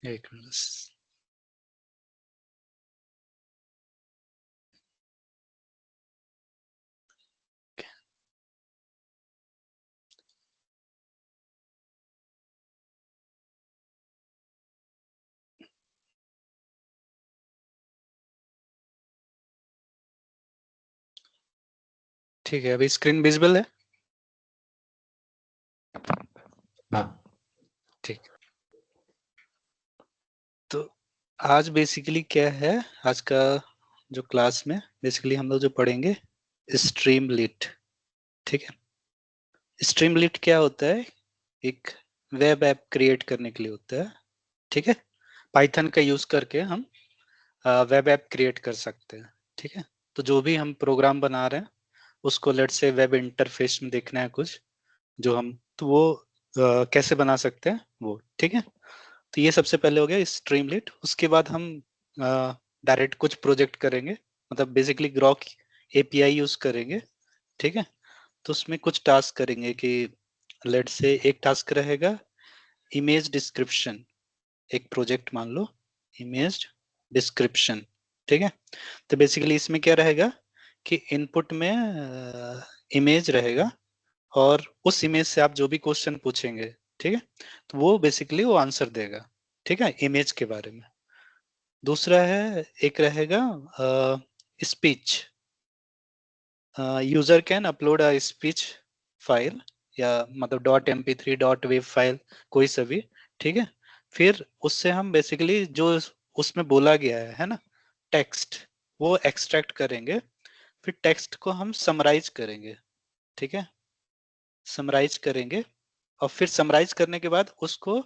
एक मिनट। ठीक है, अभी स्क्रीन विजिबल है? हाँ ठीक। तो आज बेसिकली क्या है, आज का जो क्लास में बेसिकली हम लोग जो पढ़ेंगे स्ट्रीमलीट। ठीक है, स्ट्रीमलीट क्या होता है? एक वेब ऐप क्रिएट करने के लिए होता है। ठीक है, पाइथन का यूज करके हम वेब ऐप क्रिएट कर सकते हैं। ठीक है, तो जो भी हम प्रोग्राम बना रहे हैं उसको लेट से वेब इंटरफेस में देखना है कुछ, जो हम तो वो कैसे बना सकते हैं वो। ठीक है, तो ये सबसे पहले हो गया स्ट्रीमलीट। उसके बाद हम डायरेक्ट कुछ प्रोजेक्ट करेंगे, मतलब बेसिकली ग्रॉक एपीआई यूज करेंगे। ठीक है, तो उसमें कुछ टास्क करेंगे कि लेट से एक टास्क रहेगा इमेज डिस्क्रिप्शन। एक प्रोजेक्ट मान लो इमेज डिस्क्रिप्शन। ठीक है, तो बेसिकली इसमें क्या रहेगा कि इनपुट में इमेज रहेगा और उस इमेज से आप जो भी क्वेश्चन पूछेंगे, ठीक है, तो वो बेसिकली वो आंसर देगा। ठीक है, इमेज के बारे में। दूसरा है, एक रहेगा speech. User can upload a speech file, या मतलब dot MP3 dot web file, कोई सा भी। ठीक है, फिर उससे हम बेसिकली जो उसमें बोला गया है ना, टेक्स्ट, वो एक्सट्रैक्ट करेंगे। फिर टेक्स्ट को हम समराइज करेंगे। ठीक है, समराइज करेंगे और फिर समराइज करने के बाद उसको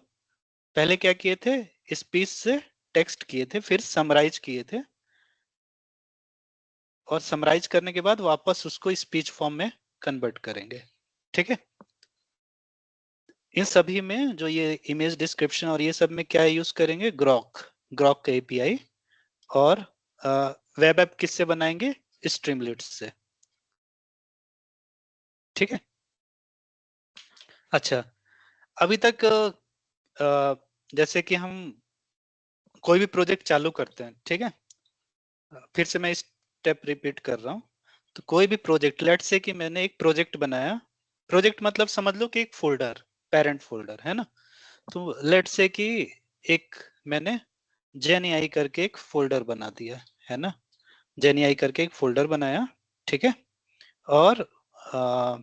पहले क्या किए थे, स्पीच से टेक्स्ट किए थे, फिर समराइज किए थे, और समराइज करने के बाद वापस उसको स्पीच फॉर्म में कन्वर्ट करेंगे। ठीक है, इन सभी में जो ये इमेज डिस्क्रिप्शन और ये सब में क्या यूज करेंगे, ग्रॉक, ग्रॉक का एपीआई। और वेब ऐप किससे बनाएंगे, स्ट्रीमलीट से। ठीक है, अच्छा, अभी तक जैसे कि हम कोई भी प्रोजेक्ट चालू करते हैं, ठीक है, फिर से मैं स्टेप रिपीट कर रहा हूँ। तो कोई भी प्रोजेक्ट, लेट से कि मैंने एक प्रोजेक्ट बनाया, प्रोजेक्ट मतलब समझ लो कि एक फोल्डर, पेरेंट फोल्डर है ना। तो लेट से कि एक मैंने जेन करके एक फोल्डर बना दिया है ना, जेन करके एक फोल्डर बनाया। ठीक है, और आ,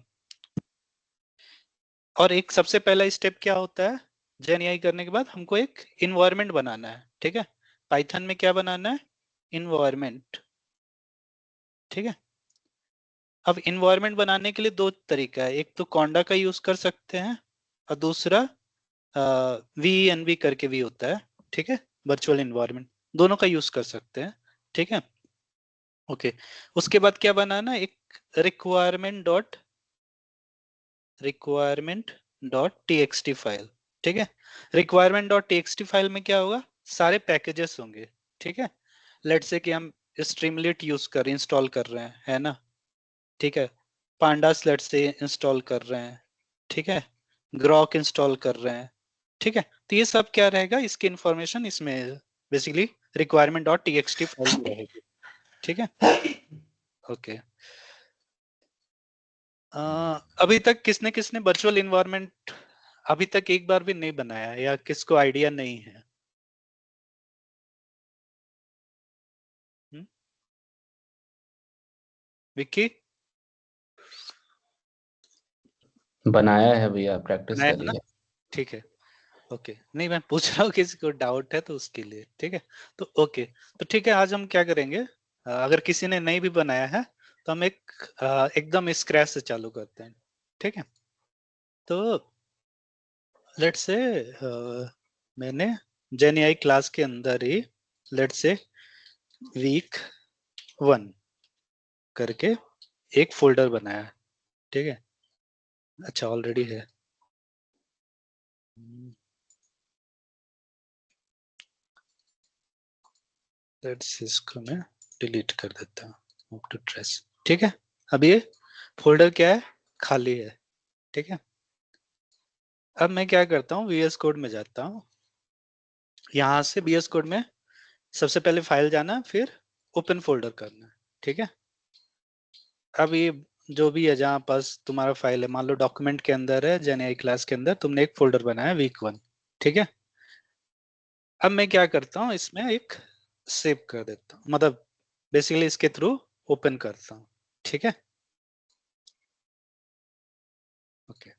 और एक सबसे पहला स्टेप क्या होता है, जेन करने के बाद हमको एक इन्वायरमेंट बनाना है। ठीक है, पाइथन में क्या बनाना है, इन्वायरमेंट। ठीक है, अब इन्वायरमेंट बनाने के लिए दो तरीका है, एक तो कॉन्डा का यूज कर सकते हैं और दूसरा VENV करके भी होता है। ठीक है, वर्चुअल इन्वायरमेंट, दोनों का यूज कर सकते हैं। ठीक है, ओके। उसके बाद क्या बनाना, एक रिक्वायरमेंट डॉट फाइल। ठीक है, रिक्वायरमेंट.txt फाइल में क्या होगा, सारे पैकेजेस होंगे। ठीक है, लेट से कि हम स्ट्रीमलीट यूज कर इंस्टॉल कर रहे हैं, है ना। ठीक है, पांडास लेट से इंस्टॉल कर रहे हैं। ठीक है, ग्रॉक इंस्टॉल कर रहे हैं। ठीक है, तो ये सब क्या रहेगा, इसकी इंफॉर्मेशन इसमें बेसिकली रिक्वायरमेंट.txt फाइल में रहेगी। ठीक है, ओके। अभी तक किसने किसने वर्चुअल इन्वायरमेंट अभी तक एक बार भी नहीं बनाया, या किसको आइडिया नहीं है? हम्म? विक्की, बनाया है भैया, प्रैक्टिस बनाया है करी ना? है। ठीक है, ओके। नहीं, मैं पूछ रहा हूँ किसी को डाउट है तो उसके लिए। ठीक है, तो ओके, तो ठीक है, आज हम क्या करेंगे, अगर किसी ने नहीं भी बनाया है तो हम एकदम स्क्रैच से चालू करते हैं। ठीक है, तो लेट्स से मैंने जेन AI क्लास के अंदर ही लेट्स से week 1 करके एक फोल्डर बनाया है। ठीक है, अच्छा ऑलरेडी है। लेट्स इसको मैं डिलीट कर देता हूँ, टू ट्रेस। ठीक है, अब ये फोल्डर क्या है, खाली है। ठीक है, अब मैं क्या करता हूँ, VS कोड में जाता हूँ यहाँ से बीएस कोड में सबसे पहले फाइल जाना, फिर ओपन फोल्डर करना, ठीक है। अब ये जो भी है जहाँ पास तुम्हारा फाइल है, मान लो डॉक्यूमेंट के अंदर है, जेन क्लास के अंदर तुमने एक फोल्डर बनाया week 1, ठीक है। अब मैं क्या करता हूँ, इसमें एक सेव कर देता हूँ, मतलब बेसिकली इसके थ्रू ओपन करता हूँ, ठीक है। ओके,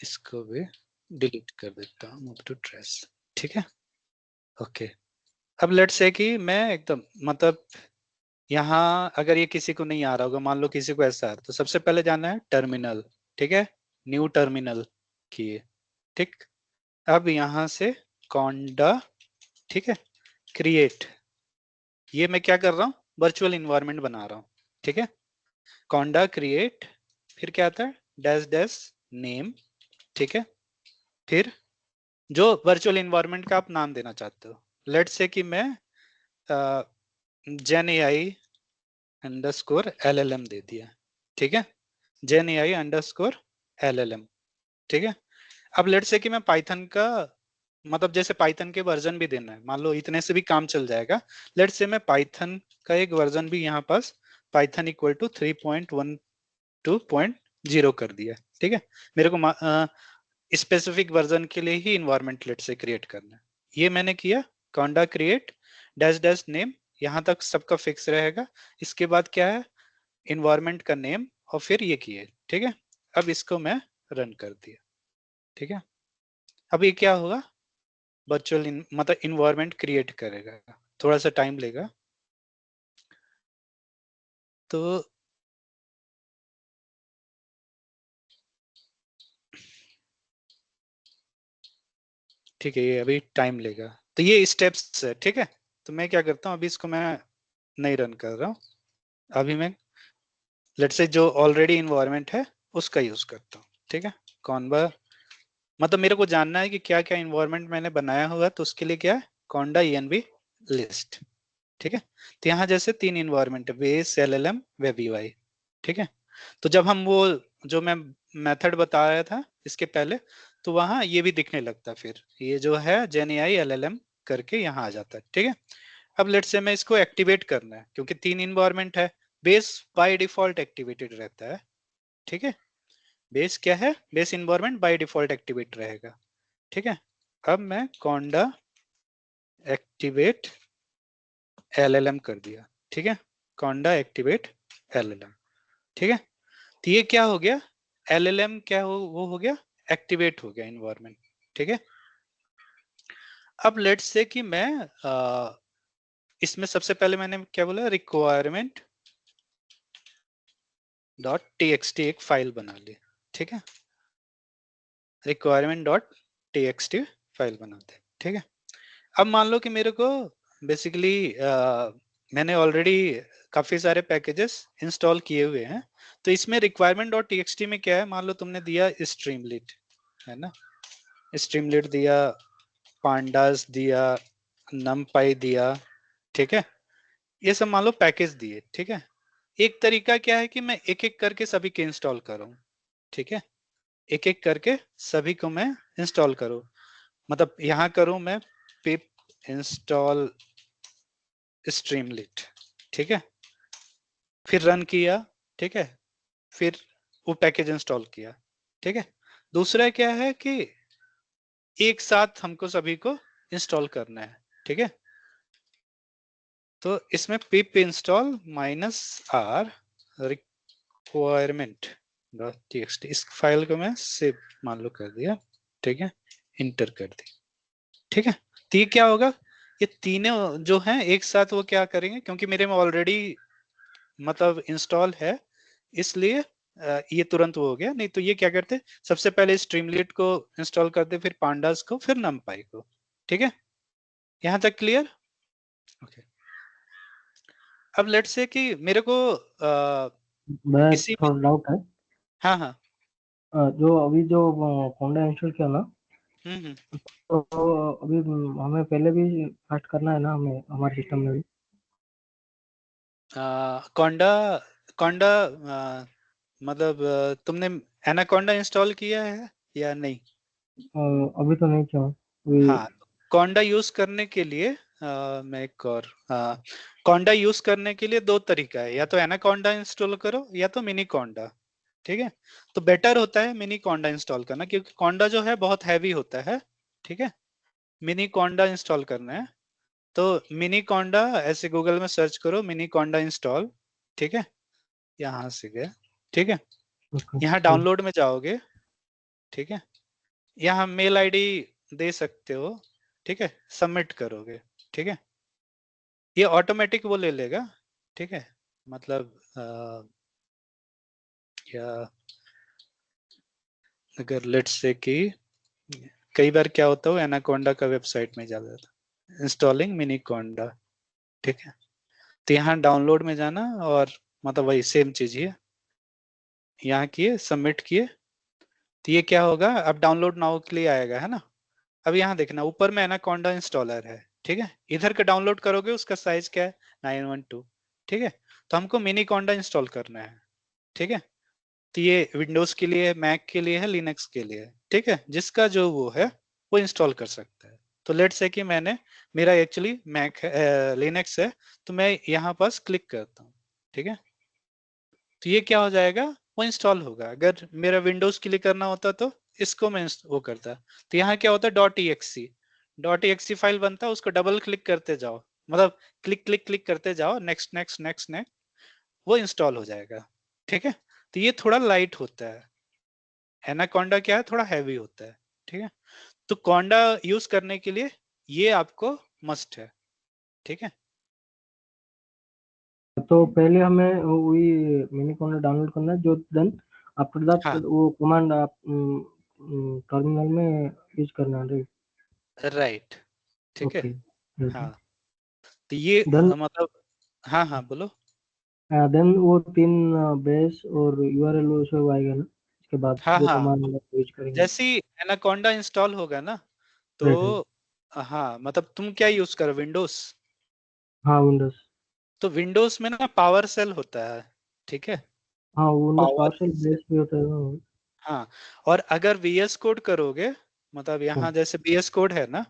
इसको भी डिलीट कर देता हूँ, मूव टू ट्रेस, ठीक है। ओके, अब लेट्स से कि मैं एकदम मतलब यहाँ अगर ये किसी को नहीं आ रहा होगा, मान लो किसी को ऐसा है, तो सबसे पहले जाना है टर्मिनल, ठीक है, न्यू टर्मिनल किए, ठीक। अब यहाँ से कॉन्डा, ठीक है, क्रिएट, ये मैं क्या कर रहा हूँ, वर्चुअल इन्वायरमेंट बना रहा हूँ, ठीक है। कॉन्डा क्रिएट, फिर क्या आता है, डैश डैश नेम, ठीक है। फिर जो वर्चुअल इन्वायरमेंट का आप नाम देना चाहते हो, लेट्स से कि मैं जेन एआई अंडरस्कोर LLM दे दिया, ठीक है, जेन एआई अंडरस्कोर LLM, ठीक है। अब लेट्स से कि मैं पाइथन का मतलब जैसे पाइथन के वर्जन भी देना है, मान लो इतने से भी काम चल जाएगा। लेट्स से मैं पाइथन का एक वर्जन भी यहाँ पास पाइथन इक्वल टू 3.12.0 कर दिया, ठीक है। मेरे को स्पेसिफिक वर्जन के लिए ही इन्वायरमेंट लेट से क्रिएट करना है, ये मैंने किया। कॉन्डा क्रिएट डैश डैश नेम, यहाँ तक सबका फिक्स रहेगा। इसके बाद क्या है, इन्वायरमेंट का नेम, और फिर ये किए, ठीक है। अब इसको मैं रन कर दिया, ठीक है। अब ये क्या होगा, वर्चुअल मतलब इन्वायरमेंट क्रिएट करेगा, थोड़ा सा टाइम लेगा। तो ठीक है, ये अभी टाइम लेगा, तो ये स्टेप्स है, ठीक है। तो मैं क्या करता हूँ, अभी इसको मैं नहीं रन कर रहा हूँ, अभी मैं लेट्स से जो ऑलरेडी इन्वायरमेंट है उसका यूज करता हूँ, ठीक है। कॉन्वा मतलब मेरे को जानना है कि क्या क्या इन्वायरमेंट मैंने बनाया हुआ, तो उसके लिए क्या है, कॉन्डा env लिस्ट, ठीक है। तो यहाँ जैसे 3 इन्वायरमेंट है, बेस, LLM, वेब यूआई, ठीक है। तो जब हम वो जो मैं मेथड बताया था इसके पहले, तो वहां ये भी दिखने लगता, फिर ये जो है जेन एआई LLM करके यहाँ आ जाता है, ठीक है। अब लेट्स से मैं इसको एक्टिवेट करना है, क्योंकि 3 इन्वायरमेंट है, बेस बाय डिफॉल्ट एक्टिवेटेड रहता है, ठीक है। बेस क्या है, base environment by default activate रहेगा, ठीक है। अब मैं कॉन्डा एक्टिवेट LLM कर दिया, ठीक है। कॉन्डा एक्टिवेट LLM, ठीक है। तो ये क्या हो गया, LLM क्या हो, वो हो गया एक्टिवेट हो गया इन्वायरमेंट, ठीक है। अब लेट्स से कि मैं इसमें सबसे पहले मैंने क्या बोला, रिक्वायरमेंट डॉट टीएक्सटी एक फाइल बना ली, ठीक है। रिक्वायरमेंट डॉट टीएक्सटी फाइल बनाते, ठीक है। अब मान लो कि मेरे को बेसिकली मैंने ऑलरेडी काफी सारे पैकेजेस इंस्टॉल किए हुए हैं। तो इसमें रिक्वायरमेंट डॉट टीएक्सटी में क्या है, मान लो तुमने दिया स्ट्रीमलीट, है ना, स्ट्रीमलीट दिया, पांडास दिया, नमपाई दिया, ठीक है। ये सब मान लो पैकेज दिए, ठीक है। एक तरीका क्या है कि मैं एक एक करके सभी के इंस्टॉल करूं, ठीक है। एक एक करके सभी को मैं इंस्टॉल करूं, मतलब यहाँ करूं मैं पिप इंस्टॉल स्ट्रीमलीट, ठीक है। फिर रन किया, ठीक है। फिर वो पैकेज इंस्टॉल किया, ठीक है। दूसरा क्या है कि एक साथ हमको सभी को इंस्टॉल करना है, ठीक है। तो इसमें पिप install -r requirement dot TXT, इस फाइल को मैं सेव मान लो कर दिया, ठीक है। इंटर कर दी, ठीक है। तो ये क्या होगा, ये तीनों जो हैं एक साथ वो क्या करेंगे, क्योंकि मेरे में ऑलरेडी मतलब इंस्टॉल है, इसलिए ये तुरंत वो हो गया। नहीं तो ये क्या करते, सबसे पहले स्ट्रीमलीट को इंस्टॉल करते, फिर पांडास को, फिर नमपाई को, ठीक है। यहाँ तक क्लियर, ओके। अब लेट्स से कि मेरे को मैं किसी भी, थोड़ा डाउट है। हाँ हाँ, जो अभी जो होंडा इंस्टॉल किया ना, हम्म। तो अभी हमें पहले भी फर्स्ट करना है ना, हमें हमारे सिस्टम में भी। कॉन्डा कॉन्डा मतलब तुमने एनाकोंडा इंस्टॉल किया है या नहीं? अभी तो नहीं किया अभी। हाँ, कोंडा यूज करने के लिए मैं एक और कोंडा यूज करने के लिए दो तरीका है, या तो एनाकोंडा इंस्टॉल करो या तो मिनी कोंडा। ठीक है, तो बेटर होता है मिनी कोंडा इंस्टॉल करना, क्योंकि कोंडा जो है बहुत हैवी होता है। ठीक है, मिनी कोंडा इंस्टॉल करना है तो मिनी कोंडा ऐसे गूगल में सर्च करो, मिनी कोंडा इंस्टॉल। ठीक है, यहाँ से गए। ठीक है, ओके। यहाँ डाउनलोड में जाओगे। ठीक है, यहाँ मेल आईडी दे सकते हो। ठीक है, सबमिट करोगे। ठीक है, ये ऑटोमेटिक वो ले लेगा। ठीक है, मतलब या अगर लेट्स से कि कई बार क्या होता है, एनाकोंडा का वेबसाइट में जाता था इंस्टॉलिंग मिनी कोंडा। ठीक है, तो यहाँ डाउनलोड में जाना और मतलब वही सेम चीज ही है, यहाँ किए सबमिट किए। तो ये क्या होगा, अब डाउनलोड नाउ के लिए आएगा, है ना। अब यहाँ देखना ऊपर में एनाकोंडा इंस्टॉलर है। ठीक है, इधर का डाउनलोड करोगे उसका साइज क्या है, 912। ठीक है, तो हमको मिनी कोंडा इंस्टॉल करना है। ठीक है, तो ये विंडोज के लिए, मैक के लिए है, लिनक्स के लिए है। ठीक है, जिसका जो वो है वो इंस्टॉल कर सकता है। तो लेट्स से कि मैंने, मेरा एक्चुअली मैक है, लिनक्स है, तो मैं यहाँ पास क्लिक करता हूँ। ठीक है, तो ये क्या हो जाएगा, वो इंस्टॉल होगा। अगर मेरा विंडोज के लिए करना होता तो इसको मैं वो करता। तो यहाँ क्या होता है, डॉट ई एक्स सी फाइल बनता है, उसको डबल क्लिक करते जाओ, मतलब क्लिक क्लिक क्लिक करते जाओ, नेक्स्ट नेक्स्ट नेक्स्ट नेक्स्ट, वो इंस्टॉल हो जाएगा। ठीक है, तो ये थोड़ा लाइट होता है। एनाकोंडा क्या है, थोड़ा हैवी होता है। ठीक है, तो कोंडा यूज करने के लिए ये आपको मस्ट है। ठीक है, तो पहले हमें वही मिनी कॉर्नर डाउनलोड करना है, जो देन आफ्टर दैट हाँ, वो कमांड आप टर्मिनल में यूज करना है, राइट? राइट। ठीक है, ओके। हाँ, तो ये देन मतलब, हाँ हाँ बोलो। देन वो तीन बेस और यूआरएल वो सब आएगा ना, इसके बाद हाँ जो हाँ, कमांड यूज करेंगे। जैसे ही एनाकोंडा इंस्टॉल होगा ना, तो राइट राइट। हाँ, मतलब तुम क्या यूज करो, विंडोज? हाँ विंडोज। तो विंडोज में ना पावर सेल होता है। ठीक है, हाँ Windows power parcel cell, base भी होता है ना। हाँ। और अगर वीएस कोड करोगे, मतलब हाँ, यहाँ जैसे वीएस कोड है ना,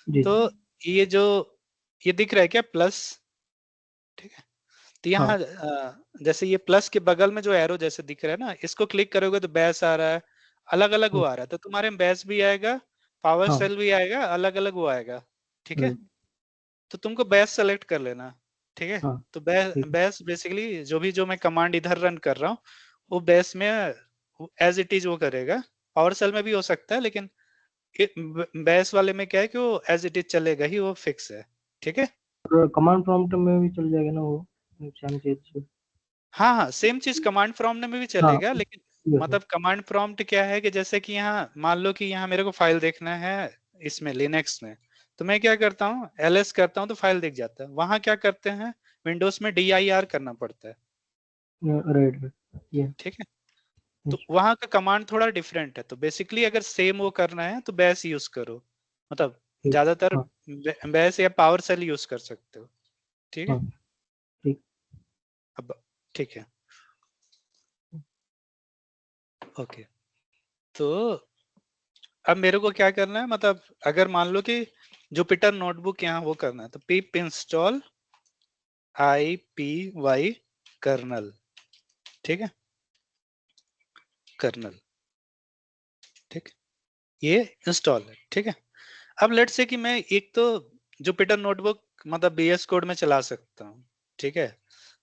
जी तो जी। ये जो, ये दिख रहा है क्या, प्लस? ठीक है, तो हाँ यहाँ जैसे ये प्लस के बगल में जो एरो जैसे दिख रहा है ना, इसको क्लिक करोगे तो बैस आ रहा है, अलग अलग वो हाँ आ रहा है। तो तुम्हारे में बैस भी आएगा, पावर हाँ। सेल भी आएगा, अलग अलग वो आएगा। ठीक है, राइट। तो तुमको बैस सेलेक्ट कर लेना। ठीक है, हाँ तो ठीक है। बैस बेसिकली जो मैं कमांड इधर रन कर रहा हूँ, वो बैस में एज इट इज वो करेगा। पावर सेल में भी हो सकता है, लेकिन बैस वाले में क्या है कि वो एज इट इज चलेगा ही, वो फिक्स है। ठीक है, और कमांड प्रॉम्प्ट में भी चल जाएगा ना वो, सेम चीज। हाँ हाँ, सेम चीज कमांड प्रॉम्प्ट में भी हाँ चलेगा, लेकिन यस। मतलब कमांड प्रॉम्प्ट क्या है कि जैसे कि यहाँ मान लो कि यहाँ मेरे को फाइल देखना है इसमें लिनक्स में, तो मैं क्या करता हूँ, एलएस करता हूँ तो फाइल दिख जाता है। वहां क्या करते हैं, विंडोज में DIR करना पड़ता है। Right right. ये ठीक है, तो वहां का कमांड थोड़ा डिफरेंट है। तो बेसिकली अगर सेम वो करना है तो बैश यूज करो, मतलब ठीक। ज्यादातर हाँ बैश या पावर सेल यूज कर सकते हो। ठीक है, हाँ ठीक। अब ठीक है, ओके। तो अब मेरे को क्या करना है, मतलब अगर मान लो कि जुपिटर नोटबुक यहाँ वो करना है, तो पिप इंस्टॉल IPY कर्नल। ठीक है, कर्नल। ठीक, ये इंस्टॉल है। ठीक है, अब लेट से कि मैं एक तो जुपिटर नोटबुक मतलब BS कोड में चला सकता हूँ। ठीक है,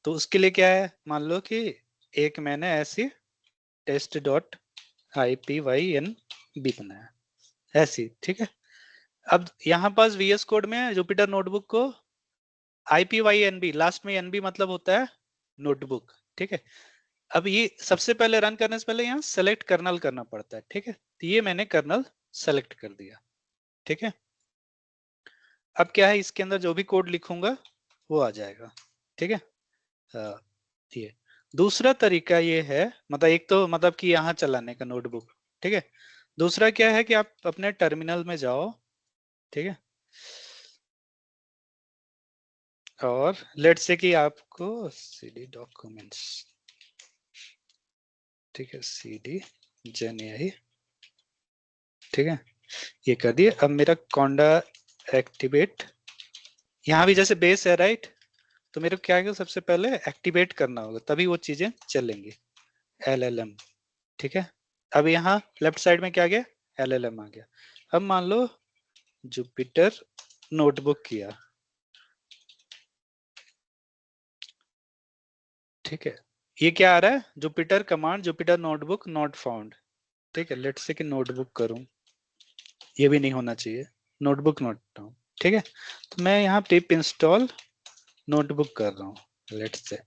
तो उसके लिए क्या है, मान लो कि एक मैंने ऐसी test.ipynb बनाया ऐसी। ठीक है, अब यहाँ पास VS कोड में जुपिटर नोटबुक को IPYNB, लास्ट में NB मतलब होता है नोटबुक। ठीक है, अब ये सबसे पहले रन करने से पहले यहाँ सेलेक्ट कर्नल करना पड़ता है। ठीक है, तो ये मैंने कर्नल सेलेक्ट कर दिया। ठीक है, अब क्या है, इसके अंदर जो भी कोड लिखूंगा वो आ जाएगा। ठीक है, अ, ये दूसरा तरीका ये है, मतलब एक तो मतलब कि यहाँ चलाने का नोटबुक। ठीक है, दूसरा क्या है कि आप अपने टर्मिनल में जाओ। ठीक है, और लेट्स से कि आपको CD डॉक्यूमेंट्स, ठीक है, cd GenAI, ठीक है, ये कर दिए। अब मेरा conda एक्टिवेट, यहाँ भी जैसे बेस है राइट, तो मेरे को क्या है, सबसे पहले एक्टिवेट करना होगा तभी वो चीजें चलेंगी, LLM, ठीक है। अब यहाँ लेफ्ट साइड में क्या गया, LLM आ गया। अब मान लो जुपिटर नोटबुक किया, ठीक है, ये क्या आ रहा है, Jupiter command Jupyter notebook not found, ठीक है। लेट्स से कि नोटबुक करूं, ये भी नहीं होना चाहिए, नोटबुक नॉट फाउंड, ठीक है। तो मैं यहाँ पिप इंस्टॉल नोटबुक कर रहा हूँ, लेट्स से,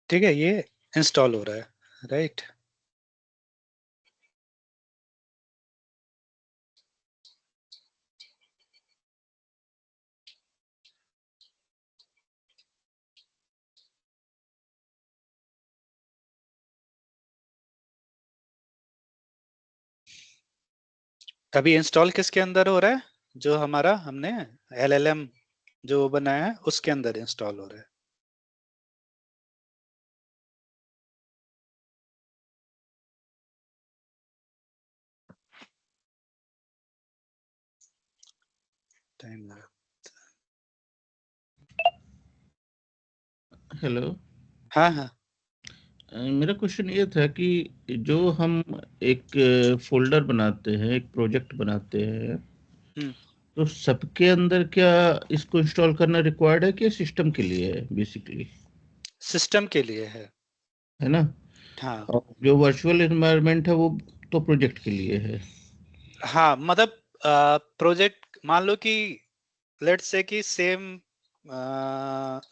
ठीक है, ये इंस्टॉल हो रहा है राइट। अभी इंस्टॉल किसके अंदर हो रहा है, जो हमारा हमने LLM जो बनाया है उसके अंदर इंस्टॉल हो रहा है। टाइम लगा। हेलो। हाँ हाँ। मेरा क्वेश्चन ये था कि जो हम एक फोल्डर बनाते हैं, एक प्रोजेक्ट बनाते हैं, हम्म, तो सबके अंदर क्या इसको इंस्टॉल करना रिक्वायर्ड है कि सिस्टम के लिए है बेसिकली, सिस्टम के लिए है ना? हाँ। और जो वर्चुअल एनवायरनमेंट है वो तो प्रोजेक्ट के लिए है। हाँ मतलब प्रोजेक्ट मान लो कि लेट्स से कि same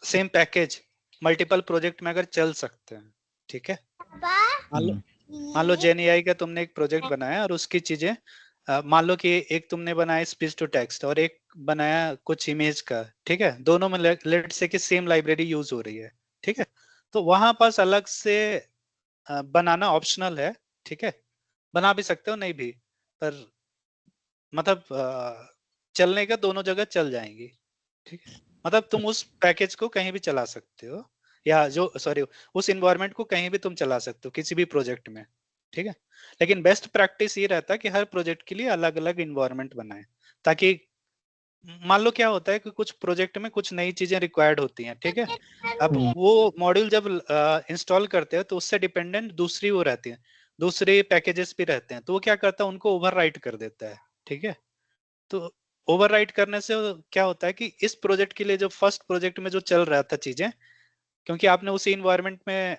same package multiple project में अगर चल सकते हैं, ठीक है। मान लो, हम्म, मान लो जेन एआई का तुमने एक प्रोजेक्ट बनाया और उसकी चीजें मान लो कि एक तुमने बनाया स्पीच टू टेक्स्ट और एक बनाया कुछ इमेज का, ठीक है, दोनों में लेट से कि सेम लाइब्रेरी यूज हो रही है, ठीक है। तो वहां पास अलग से बनाना ऑप्शनल है, ठीक है, बना भी सकते हो नहीं भी, पर मतलब चलने का दोनों जगह चल जाएंगी, ठीक है। मतलब तुम उस पैकेज को कहीं भी चला सकते हो, या जो सॉरी उस इन्वायरमेंट को कहीं भी तुम चला सकते हो किसी भी प्रोजेक्ट में, ठीक है। लेकिन बेस्ट प्रैक्टिस ये रहता है कि हर प्रोजेक्ट के लिए अलग अलग इन्वायरमेंट बनाए, ताकि मान लो क्या होता है कि कुछ प्रोजेक्ट में कुछ नई चीजें रिक्वायर्ड होती हैं, ठीक है। अब हम्म, वो मॉड्यूल जब इंस्टॉल करते हैं तो उससे डिपेंडेंट दूसरी वो रहती है, दूसरे पैकेजेस भी रहते हैं, तो वो क्या करता है उनको ओवरराइट कर देता है, ठीक है। तो ओवरराइट करने से क्या होता है कि इस प्रोजेक्ट के लिए जो फर्स्ट प्रोजेक्ट में जो चल रहा था चीजें, क्योंकि आपने उसी इन्वायरमेंट में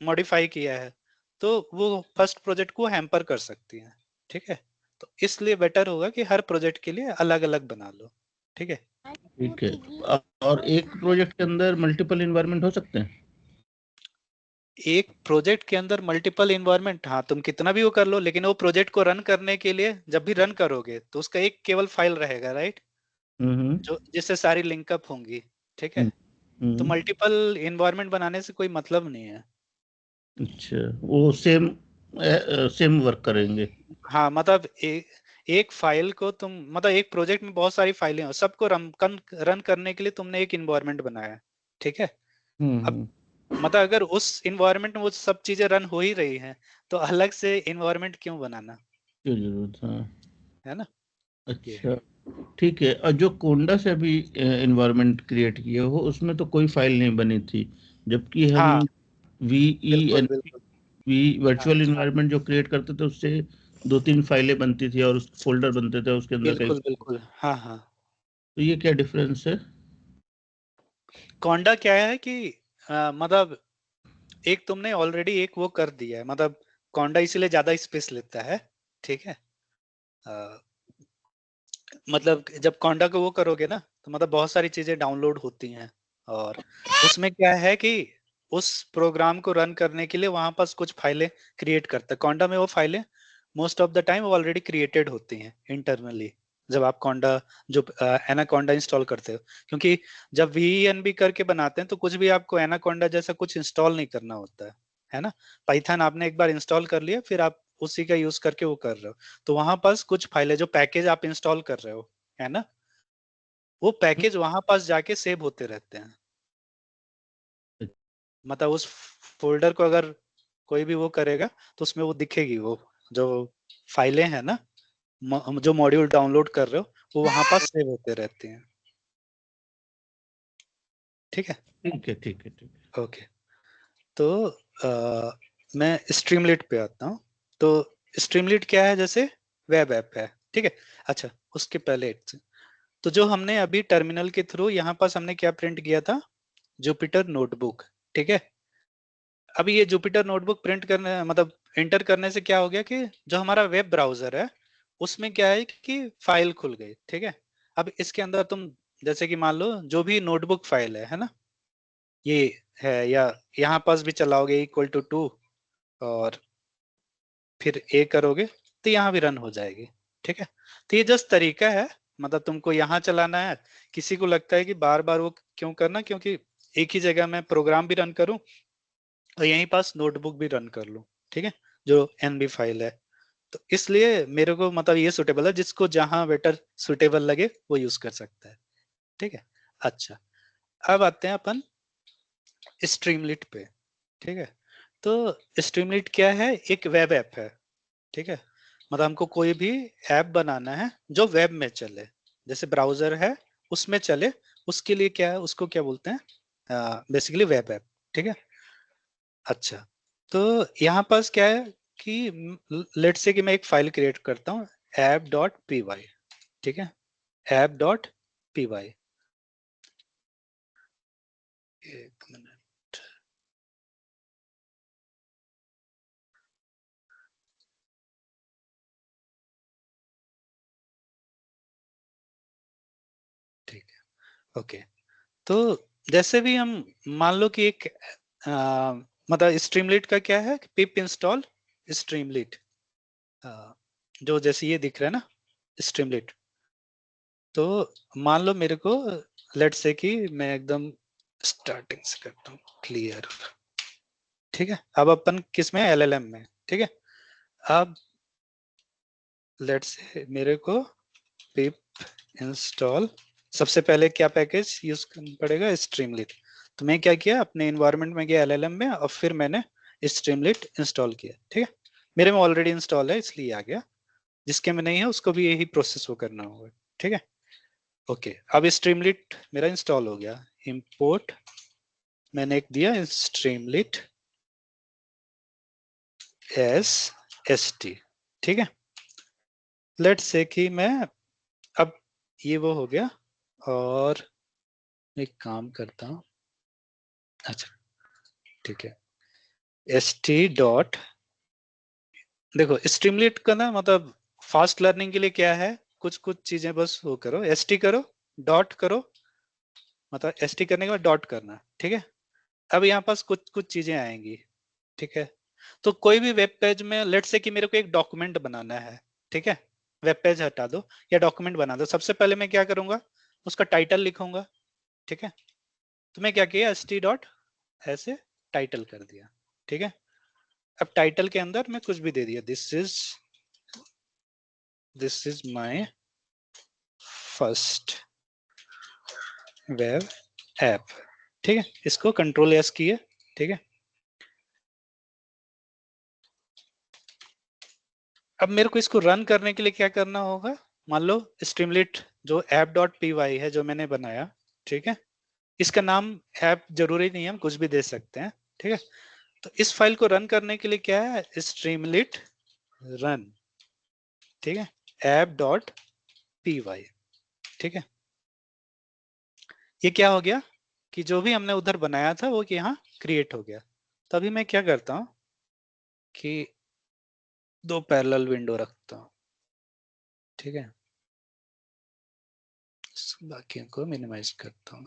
मॉडिफाई किया है, तो वो फर्स्ट प्रोजेक्ट को हैम्पर कर सकती है, ठीक है। तो इसलिए बेटर होगा कि हर प्रोजेक्ट के लिए अलग अलग बना लो, ठीक है। ठीक है। और एक प्रोजेक्ट के अंदर मल्टीपल इन्वायरमेंट हो सकते हैं? एक प्रोजेक्ट के अंदर मल्टीपल इन्वायरमेंट, हाँ तुम कितना भी वो कर लो, लेकिन वो प्रोजेक्ट को रन करने के लिए जब भी रन करोगे तो उसका एक केवल फाइल रहेगा राइट, हम्म, जो जिससे सारी लिंकअप होंगी, ठीक है। हम्म, तो हम्म, मल्टीपल इन्वायरमेंट बनाने से कोई मतलब नहीं है। अच्छा, वो सेम सेम वर्क करेंगे? हाँ मतलब एक फाइल को तुम मतलब एक प्रोजेक्ट में बहुत सारी फाइलें हो, सबको रन करने के लिए तुमने एक इन्वायरमेंट बनाया है, ठीक है। हम्म, अब मतलब अगर उस इन्वायरमेंट में वो सब चीजें रन हो ही रही हैं तो अलग से इन्वायरमेंट क्यों बनाना, क्यों जरूरत, हाँ। है ना, ये है। अच्छा, ठीक है। और जो कोंडा से अभी एनवायरनमेंट क्रिएट किए हो उसमें तो कोई फाइल नहीं बनी थी, जबकि हम हाँ वी ई बिल्कुल एन बिल्कुल। वी हाँ वर्चुअल एनवायरनमेंट जो क्रिएट करते थे उससे दो तीन फाइलें बनती थी और उस फोल्डर बनते थे उसके अंदर कई। बिल्कुल बिल्कुल। हाँ हाँ। तो ये क्या डिफरेंस है? कॉन्डा क्या है कि मतलब एक तुमने ऑलरेडी एक वो कर दिया है, मतलब कॉन्डा इसीलिए ज्यादा स्पेस लेता है, ठीक है। अ, मतलब जब कॉन्डा को वो करोगे ना तो मतलब बहुत सारी चीजें डाउनलोड होती हैं, और उसमें क्या है कि उस प्रोग्राम को रन करने के लिए वहां पास कुछ फाइलें क्रिएट करता है कॉन्डा में, वो फाइलें most of the time already created होती हैं इंटरनली, जब आप कॉन्डा जो एनाकोंडा इंस्टॉल करते हो, क्योंकि जब वीएनबी करके बनाते हैं तो कुछ भी आपको एनाकोंडा जैसा कुछ इंस्टॉल नहीं करना होता है ना। पाइथन आपने एक बार इंस्टॉल कर लिया, फिर आप उसी का यूज करके वो कर रहे हो, तो वहां पास कुछ फाइलें जो पैकेज आप इंस्टॉल कर रहे हो, है ना, वो पैकेज वहां पास जाके सेव होते रहते हैं। मतलब उस फोल्डर को अगर कोई भी वो करेगा तो उसमें वो दिखेगी, वो जो फाइलें हैं ना, जो मॉड्यूल डाउनलोड कर रहे हो, वो वहां पास सेव होते रहते हैं। ठीक है। ठीक है, ठीक है, ठीक है। ओके। तो मैं स्ट्रीमलीट पे आता हूँ। तो स्ट्रीमलीट क्या है, जैसे वेब ऐप है, ठीक है। अच्छा, उसके पहले तो जो हमने अभी टर्मिनल के थ्रू यहाँ पास हमने क्या प्रिंट किया था, जुपिटर नोटबुक, ठीक है। अभी ये जुपिटर नोटबुक प्रिंट करने मतलब एंटर करने से क्या हो गया कि जो हमारा वेब ब्राउजर है उसमें क्या है कि फाइल खुल गई, ठीक है। अब इसके अंदर तुम जैसे कि मान लो जो भी नोटबुक फाइल है ना, ये है, या यहाँ पास भी चलाओगे इक्वल टू 2 और फिर ए करोगे तो यहाँ भी रन हो जाएगी, ठीक है। तो ये जस्ट तरीका है, मतलब तुमको यहाँ चलाना है। किसी को लगता है कि बार बार वो क्यों करना, क्योंकि एक ही जगह में प्रोग्राम भी रन करूं और यहीं पास नोटबुक भी रन कर लूं, ठीक है, जो एनबी फाइल है। तो इसलिए मेरे को मतलब ये सुटेबल है, जिसको जहां बेटर सुटेबल लगे वो यूज कर सकता है, ठीक है। अच्छा, अब आते हैं अपन स्ट्रीमलिट पे, ठीक है। तो स्ट्रीमलिट क्या है, एक वेब ऐप है, ठीक है। मतलब हमको कोई भी ऐप बनाना है जो वेब में चले, जैसे ब्राउजर है उसमें चले, उसके लिए क्या है, उसको क्या बोलते हैं, बेसिकली वेब ऐप, ठीक है। अच्छा, तो यहाँ पास क्या है कि लेट से कि मैं एक फाइल क्रिएट करता हूँ app.py, ठीक है, app.py। एक मिनट, ठीक है, ओके। तो जैसे भी हम मान लो कि एक मतलब स्ट्रीमलीट का क्या है, पिप इंस्टॉल स्ट्रीमलीट, जो जैसे ये दिख रहा है ना स्ट्रीमलीट। तो मान लो मेरे को लेट से कि मैं एकदम स्टार्टिंग से करता हूँ क्लियर, ठीक है। अब अपन किस में, एलएलएम में, ठीक है। अब लेट से मेरे को पिप इंस्टॉल, सबसे पहले क्या पैकेज यूज करना पड़ेगा, स्ट्रीमलीट। तो मैं क्या किया, अपने इन्वायरमेंट में गया एलएलएम में और फिर मैंने स्ट्रीमलीट इंस्टॉल किया, ठीक है। मेरे में ऑलरेडी इंस्टॉल है इसलिए आ गया, जिसके में नहीं है उसको भी यही प्रोसेस वो करना होगा, ठीक है। ओके, अब स्ट्रीमलीट मेरा इंस्टॉल हो गया। इंपोर्ट मैंने एक दिया स्ट्रीमलीट एस एस टी, ठीक है। लेट से कि मैं अब ये वो हो गया, और एक काम करता हूँ, अच्छा, ठीक है। एस टी डॉट, देखो स्ट्रीमलीट का ना मतलब फास्ट लर्निंग के लिए क्या है, कुछ कुछ चीजें बस वो करो, एस टी करो, डॉट करो, मतलब एस टी करने के बाद डॉट करना, ठीक है। अब यहाँ पास कुछ कुछ चीजें आएंगी, ठीक है। तो कोई भी वेब पेज में लेट से कि मेरे को एक डॉक्यूमेंट बनाना है, ठीक है। वेब पेज हटा दो या डॉक्यूमेंट बना दो, सबसे पहले मैं क्या करूंगा, उसका टाइटल लिखूंगा, ठीक है। तो मैं क्या किया, एस टी डॉट ऐसे टाइटल कर दिया, ठीक है। अब टाइटल के अंदर मैं कुछ भी दे दिया, this is my first web app, ठीक है। इसको कंट्रोल एस किए, ठीक है। अब मेरे को इसको रन करने के लिए क्या करना होगा, मान लो स्ट्रीमलीट जो ऐप डॉट पी वाई है जो मैंने बनाया, ठीक है। इसका नाम ऐप जरूरी नहीं है, हम कुछ भी दे सकते हैं, ठीक है। तो इस फाइल को रन करने के लिए क्या है, स्ट्रीमलीट रन, ठीक है, ऐप डॉट पी वाई, ठीक है। ये क्या हो गया कि जो भी हमने उधर बनाया था वो यहाँ क्रिएट हो गया। तो अभी मैं क्या करता हूँ कि दो पैरेलल विंडो रखता हूँ, ठीक है। बाकी को मिनिमाइज करता हूँ।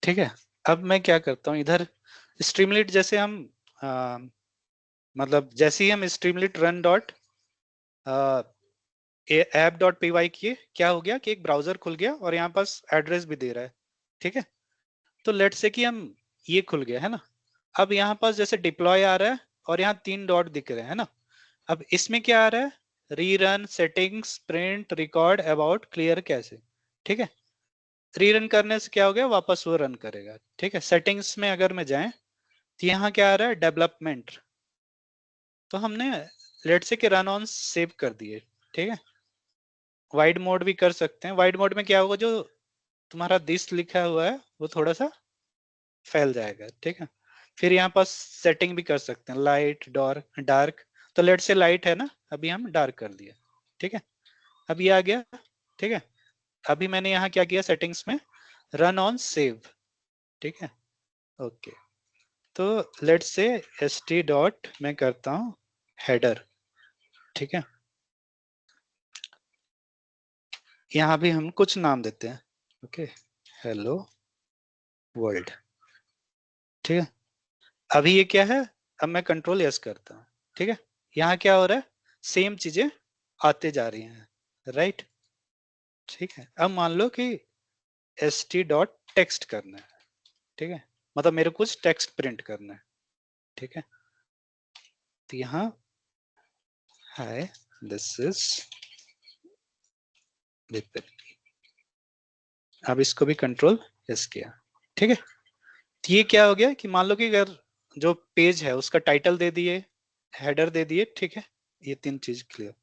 ठीक है। अब मैं क्या करता हूँ, इधर स्ट्रीमलीट जैसे हम मतलब जैसे ही हम streamlit run dot app dot py किए, क्या हो गया कि एक ब्राउजर खुल गया और यहाँ पास एड्रेस भी दे रहा है। ठीक है, तो लेट से कि हम ये खुल गया है ना। अब यहाँ पास जैसे डिप्लॉय आ रहा है और यहाँ 3 डॉट दिख रहे हैं ना। अब इसमें क्या आ रहा है, rerun, settings, print, record, about, clear, कैसे। ठीक है, रीरन करने से क्या हो गया, वापस वो रन करेगा। ठीक है, सेटिंग्स में अगर मैं जाए तो यहाँ क्या आ रहा है, डेवलपमेंट। तो हमने लेट से कि रन ऑन सेव कर दिए। ठीक है, वाइड मोड भी कर सकते हैं। वाइड मोड में क्या होगा, जो तुम्हारा दिस लिखा हुआ है वो थोड़ा सा फैल जाएगा। ठीक है, फिर यहाँ पास सेटिंग भी कर सकते हैं, लाइट, डार्क, डार्क। तो लेट से लाइट है ना, अभी हम डार्क कर दिया। ठीक है, अब ये आ गया। ठीक है, अभी मैंने यहाँ क्या किया, सेटिंग्स में रन ऑन सेव। ठीक है, ओके। तो लेट से st डॉट मैं करता हूँ हेडर। ठीक है, यहाँ भी हम कुछ नाम देते हैं। Okay, hello world. ठीक है, अभी ये क्या है, अब मैं कंट्रोल यस करता हूँ। ठीक है, यहाँ क्या हो रहा है, सेम चीजें आते जा रही हैं, राइट। ठीक है, अब मान लो कि st डॉट टेक्स्ट करना है। ठीक है, मतलब मेरे को कुछ टेक्स्ट प्रिंट करना है। ठीक है, तो यहाँ हाय दिस इज विपिन। अब इसको भी कंट्रोल यस किया। ठीक है, तो ये क्या हो गया कि मान लो कि अगर जो पेज है उसका टाइटल दे दिए, हेडर दे दिए। ठीक है, ये 3 चीज क्लियर।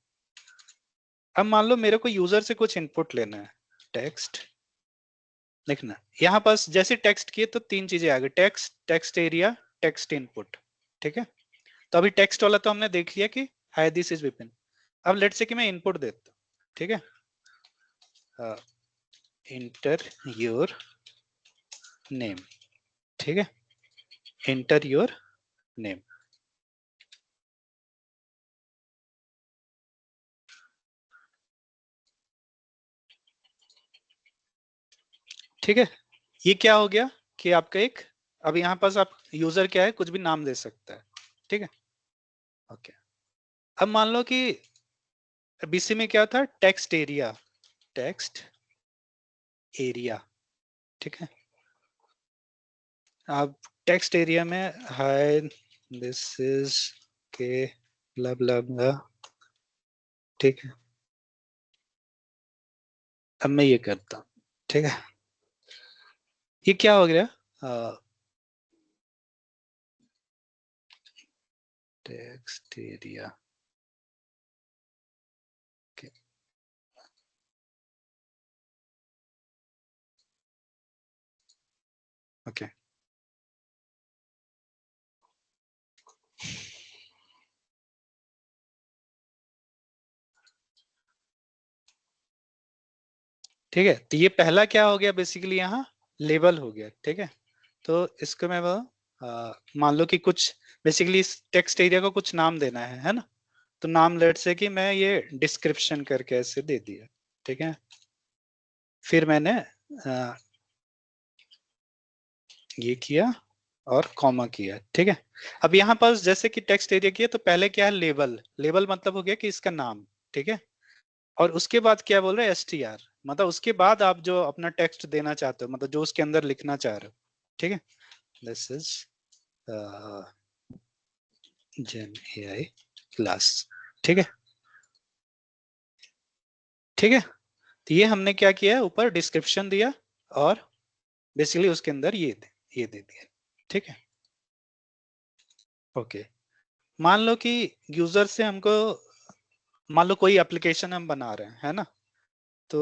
अब मान लो मेरे को यूजर से कुछ इनपुट लेना है, टेक्स्ट लिखना। यहाँ पास जैसे टेक्स्ट किए तो 3 चीजें आ गई, text, text area, text input. ठीक है, तो अभी टेक्स्ट वाला तो हमने देख लिया कि हाय दिस इज विपिन। अब लेट से कि मैं इनपुट देता हूँ। ठीक है, इंटर योर नेम। ठीक है, इंटर योर नेम। ठीक है, ये क्या हो गया कि आपका एक, अब यहाँ पास आप यूजर क्या है, कुछ भी नाम दे सकता है। ठीक है, ओके। अब मान लो कि बीसी में क्या था, टेक्स्ट एरिया, टेक्स्ट एरिया। ठीक है, अब टेक्स्ट एरिया में हाय दिस इज के ब्ला ब्ला ब्ला। ठीक है, अब मैं ये करता हूँ। ठीक है, ये क्या हो गया, टेक्स्ट एरिया। ओके, ठीक है, तो ये पहला क्या हो गया, बेसिकली यहाँ लेबल हो गया। ठीक है, तो इसको मैं मान लो कि कुछ बेसिकली इस टेक्स्ट एरिया को कुछ नाम देना है ना। तो नाम लेट से कि मैं ये डिस्क्रिप्शन करके ऐसे दे दिया। ठीक है, फिर मैंने ये किया और कॉमा किया। ठीक है, अब यहाँ पास जैसे कि टेक्स्ट एरिया किया तो पहले क्या है, लेबल। लेबल मतलब हो गया कि इसका नाम। ठीक है, और उसके बाद क्या बोल रहे हैं, str, मतलब उसके बाद आप जो अपना टेक्स्ट देना चाहते हो, मतलब जो उसके अंदर लिखना चाह रहे हो। ठीक है, this is gen AI class. ठीक है, ठीक है, तो ये हमने क्या किया है, ऊपर डिस्क्रिप्शन दिया और बेसिकली उसके अंदर ये दे दिया। ठीक है, ओके। मान लो कि यूजर से हमको, मान लो कोई एप्लीकेशन हम बना रहे हैं, है ना। तो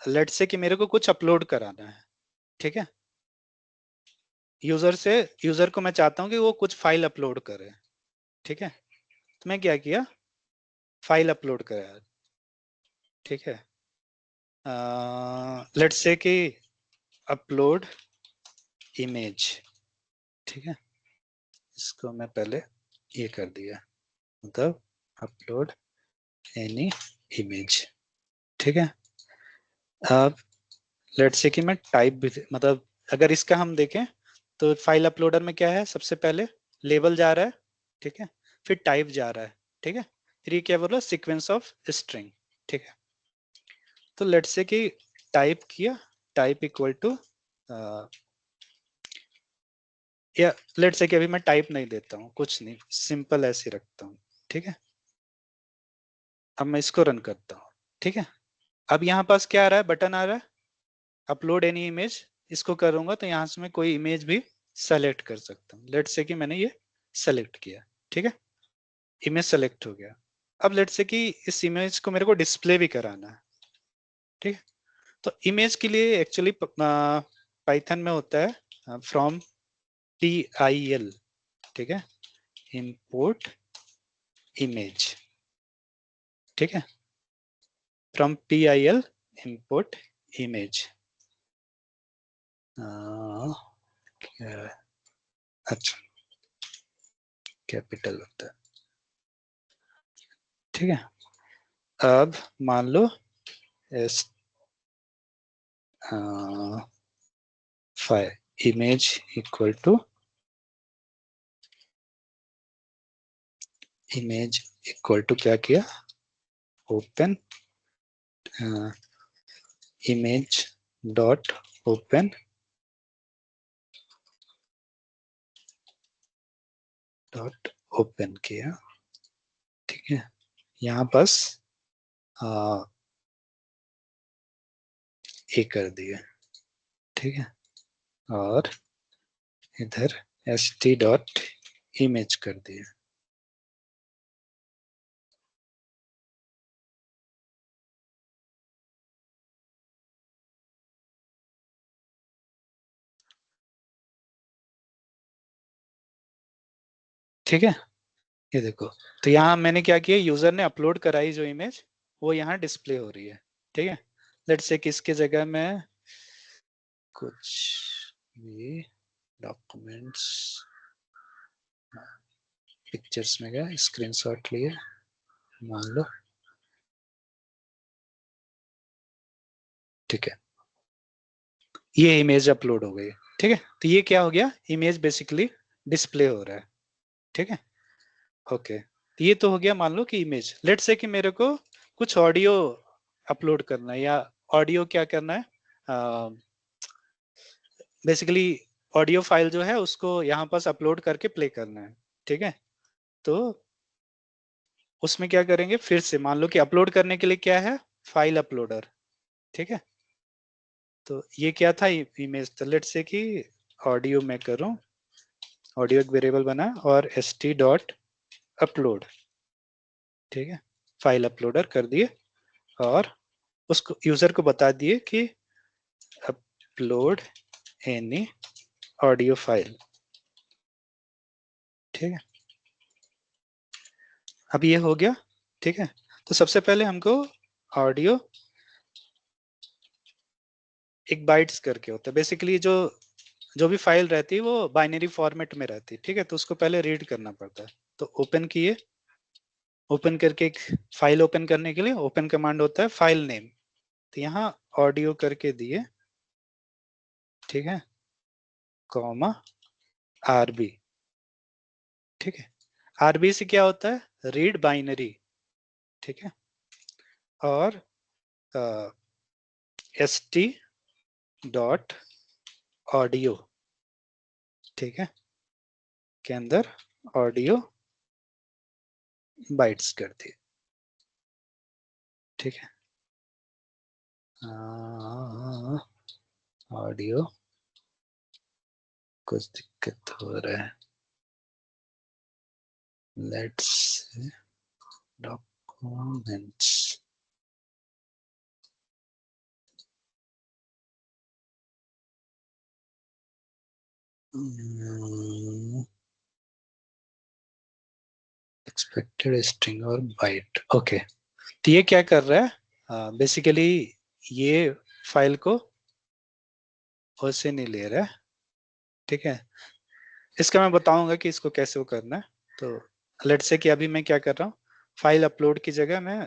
लेट से कि मेरे को कुछ अपलोड कराना है। ठीक है, यूजर को मैं चाहता हूँ कि वो कुछ फाइल अपलोड करे। ठीक है, तो मैं क्या किया, फाइल अपलोड कराया। ठीक है, लेट से कि अपलोड इमेज। ठीक है, इसको मैं पहले ये कर दिया, मतलब अपलोड एनी इमेज। ठीक है, अब लेट से कि मैं टाइप भी, मतलब अगर इसका हम देखें तो फाइल अपलोडर में क्या है, सबसे पहले लेबल जा रहा है, ठीक है, फिर टाइप जा रहा है, ठीक है, फिर ये क्या बोल रहा है, सीक्वेंस ऑफ स्ट्रिंग, ठीक है। तो लेट्स से कि टाइप किया, टाइप इक्वल टू या लेट्स से कि अभी मैं टाइप नहीं देता हूँ, कुछ नहीं, सिंपल ऐसे रखता हूँ, ठीक है। अब मैं इसको रन करता हूँ, ठीक है। अब यहाँ पास क्या आ रहा है, बटन आ रहा है, अपलोड एनी इमेज। इसको करूंगा तो यहाँ से मैं कोई इमेज भी सेलेक्ट कर सकता हूँ। लेट्स से कि मैंने ये सेलेक्ट किया, ठीक है, इमेज सेलेक्ट हो गया। अब लेट्स से कि इस इमेज को मेरे को डिस्प्ले भी कराना है, ठीक है। तो इमेज के लिए एक्चुअली पाइथन में होता है फ्रॉम PIL, ठीक है, इंपोर्ट इमेज, ठीक है, फ्रॉम PIL इंपोर्ट इमेज। अच्छा, कैपिटल होता है, ठीक है। अब मान लो s image equal to image equal to क्या किया, open image dot open dot open किया, ठीक है। यहाँ बस ए कर दिया, ठीक है, और इधर st डॉट इमेज कर दिया। ठीक है, ये देखो, तो यहाँ मैंने क्या किया, यूजर ने अपलोड कराई जो इमेज, वो यहाँ डिस्प्ले हो रही है, ठीक है। लेट्स से किसके जगह में कुछ भी डॉक्यूमेंट्स पिक्चर्स में गया, स्क्रीनशॉट लिए, मान लो, ठीक है, ये इमेज अपलोड हो गई, ठीक है। तो ये क्या हो गया, इमेज बेसिकली डिस्प्ले हो रहा है, ठीक है। ओके, तो ये तो हो गया मान लो कि इमेज। लेट्स से कि मेरे को कुछ ऑडियो अपलोड करना है, या ऑडियो क्या करना है, बेसिकली ऑडियो फाइल जो है उसको यहाँ पास अपलोड करके प्ले करना है, ठीक है। तो उसमें क्या करेंगे, फिर से मान लो कि अपलोड करने के लिए क्या है, फाइल अपलोडर, ठीक है। तो ये क्या था, इमेज। तो लेट्स से कि ऑडियो में करूं, ऑडियो एक वेरिएबल बना और st डॉट अपलोड, ठीक है, फाइल अपलोडर कर दिए, और उसको यूजर को बता दिए कि अपलोड एनी ऑडियो फाइल, ठीक है। अब ये हो गया, ठीक है। तो सबसे पहले हमको ऑडियो एक बाइट्स करके होता है, बेसिकली जो जो भी फाइल रहती है वो बाइनरी फॉर्मेट में रहती है, ठीक है। तो उसको पहले रीड करना पड़ता है। तो ओपन किए, ओपन करके एक फाइल ओपन करने के लिए ओपन कमांड होता है फाइल नेम। तो यहाँ ऑडियो करके दिए, ठीक है, कॉमा आरबी, ठीक है। आरबी से क्या होता है, रीड बाइनरी, ठीक है, और st डॉट ऑडियो, ठीक है, के अंदर ऑडियो बाइट्स कर दिए, ठीक है। ऑडियो कुछ दिक्कत हो रहा है, लेट्स डॉक्यूमेंट्स, एक्सपेक्टेड स्ट्रिंग और बाइट, ओके। तो ये क्या कर रहा है, बेसिकली ये फाइल को वैसे नहीं ले रहा है, ठीक है। इसका मैं बताऊंगा कि इसको कैसे वो करना है। तो लेट्स से कि अभी मैं क्या कर रहा हूँ, फाइल अपलोड की जगह मैं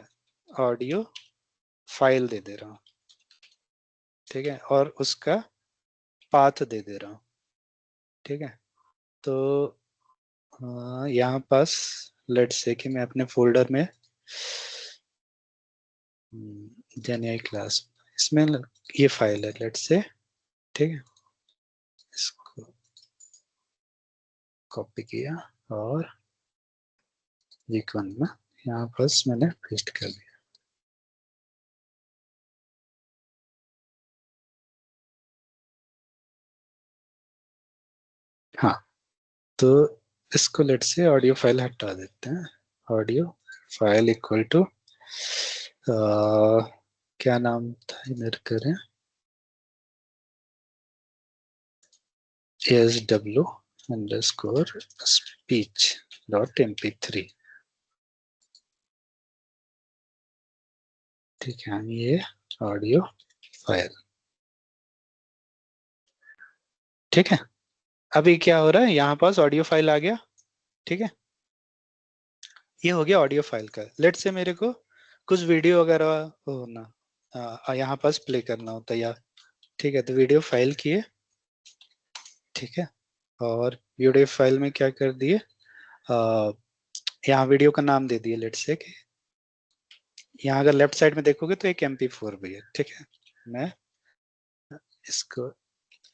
ऑडियो फाइल दे दे रहा हूँ, ठीक है, और उसका पाथ दे दे रहा हूँ, ठीक है। तो यहाँ पास लेट्स से कि मैं अपने फोल्डर में जेनी क्लास, इसमें ये फाइल है लेट्स से, ठीक है। इसको कॉपी किया और वीक 1 में यहाँ पास मैंने पेस्ट कर दिया। हाँ, तो इसको लेट से ऑडियो फाइल हटा देते हैं। ऑडियो फाइल इक्वल टू क्या नाम था इधर करें, ASW underscore speech dot MP3, ठीक है। ये ऑडियो फाइल, ठीक है। अभी क्या हो रहा है, यहाँ पास ऑडियो फाइल आ गया, ठीक है। ये हो गया ऑडियो फाइल का। लेट से मेरे को कुछ वीडियो वगैरह होना यहाँ पास प्ले करना होता है या, ठीक है। तो वीडियो फाइल किए, ठीक है। और वीडियो फाइल में क्या कर दिए, यहाँ वीडियो का नाम दे दिए लेट से कि, यहाँ अगर लेफ्ट साइड में देखोगे तो एक MP4 भी है, ठीक है। मैं इसको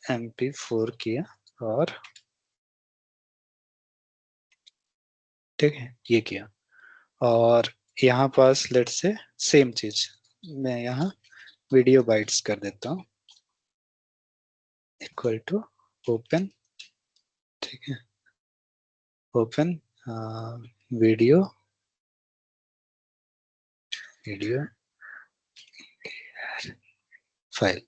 MP4 किया और ठीक है ये किया। और यहाँ पास लेट से सेम चीज मैं यहाँ वीडियो बाइट्स कर देता हूँ इक्वल टू ओपन, ठीक है। Open video video file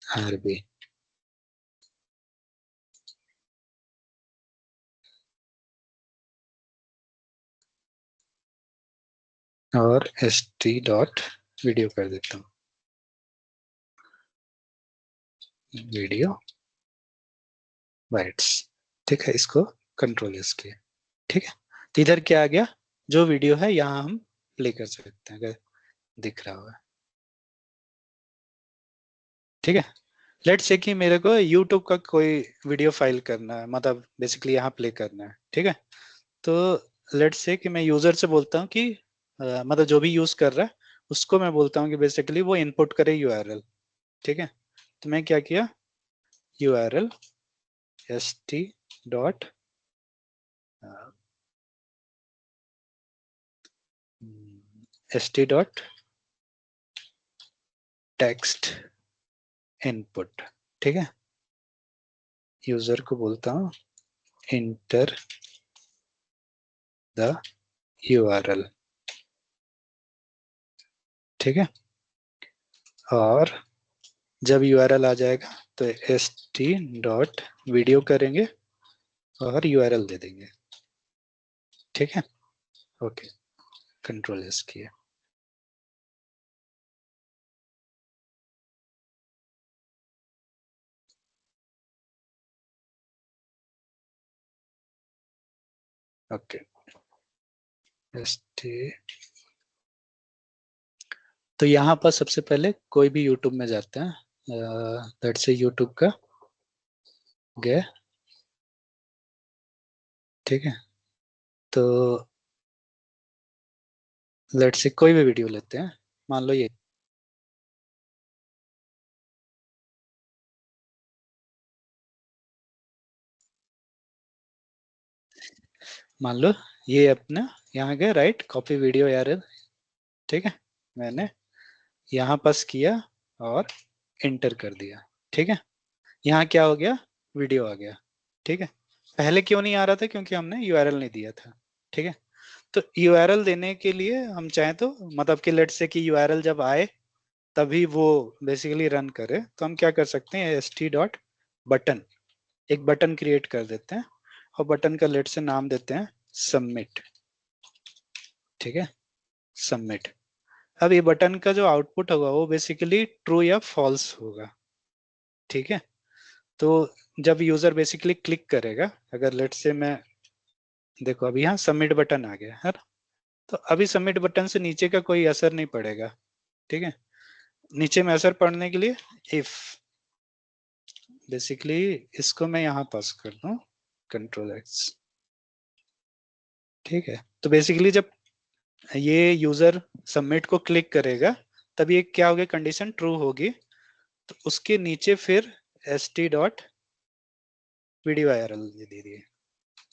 RB, और ST डॉट वीडियो कर देता हूँ, वीडियो बाइट्स, ठीक है। इसको कंट्रोल एस किया, ठीक है। तो इधर क्या आ गया, जो वीडियो है यहाँ हम प्ले कर सकते हैं अगर दिख रहा हुआ, ठीक है। लेट्स से कि मेरे को YouTube का कोई वीडियो फाइल करना है, मतलब बेसिकली यहाँ प्ले करना है, ठीक है। तो लेट्स से कि मैं यूजर से बोलता हूँ कि मतलब जो भी यूज कर रहा है उसको मैं बोलता हूँ कि बेसिकली वो इनपुट करे URL, ठीक है। तो मैं क्या किया, URL ST dot ST dot text input, ठीक है। यूजर को बोलता हूँ इंटर द URL, ठीक है। और जब URL आ जाएगा तो ST डॉट वीडियो करेंगे और URL दे देंगे, ठीक है। ओके, कंट्रोल एस किया। Okay, ST। तो यहाँ पर सबसे पहले कोई भी YouTube में जाते हैं, लेट्स से YouTube का गए, ठीक है। तो लेट्स से कोई भी वीडियो लेते हैं, मान लो ये, मान लो ये अपना यहाँ गए, राइट कॉपी वीडियो यार, ठीक है। मैंने यहाँ पास किया और इंटर कर दिया, ठीक है। यहाँ क्या हो गया, वीडियो आ गया, ठीक है। पहले क्यों नहीं आ रहा था, क्योंकि हमने URL नहीं दिया था, ठीक है। तो URL देने के लिए हम चाहें तो मतलब कि लेट्स से कि URL जब आए तभी वो बेसिकली रन करे, तो हम क्या कर सकते हैं, ST डॉट बटन, एक बटन क्रिएट कर देते हैं और बटन का लेट से नाम देते हैं सबमिट, ठीक है। सबमिट। अब ये बटन का जो आउटपुट होगा वो बेसिकली ट्रू या फॉल्स होगा, ठीक है। तो जब यूजर बेसिकली क्लिक करेगा, अगर लेट से मैं देखो अभी यहाँ सबमिट बटन आ गया है ना, तो अभी सबमिट बटन से नीचे का कोई असर नहीं पड़ेगा, ठीक है। नीचे में असर पड़ने के लिए इफ बेसिकली इसको मैं यहाँ पास कर दूं Ctrl+X, ठीक है। तो बेसिकली जब ये यूजर सबमिट को क्लिक करेगा तब ये क्या होगी, कंडीशन ट्रू होगी, तो उसके नीचे फिर st.pdyrl ये दे दिए,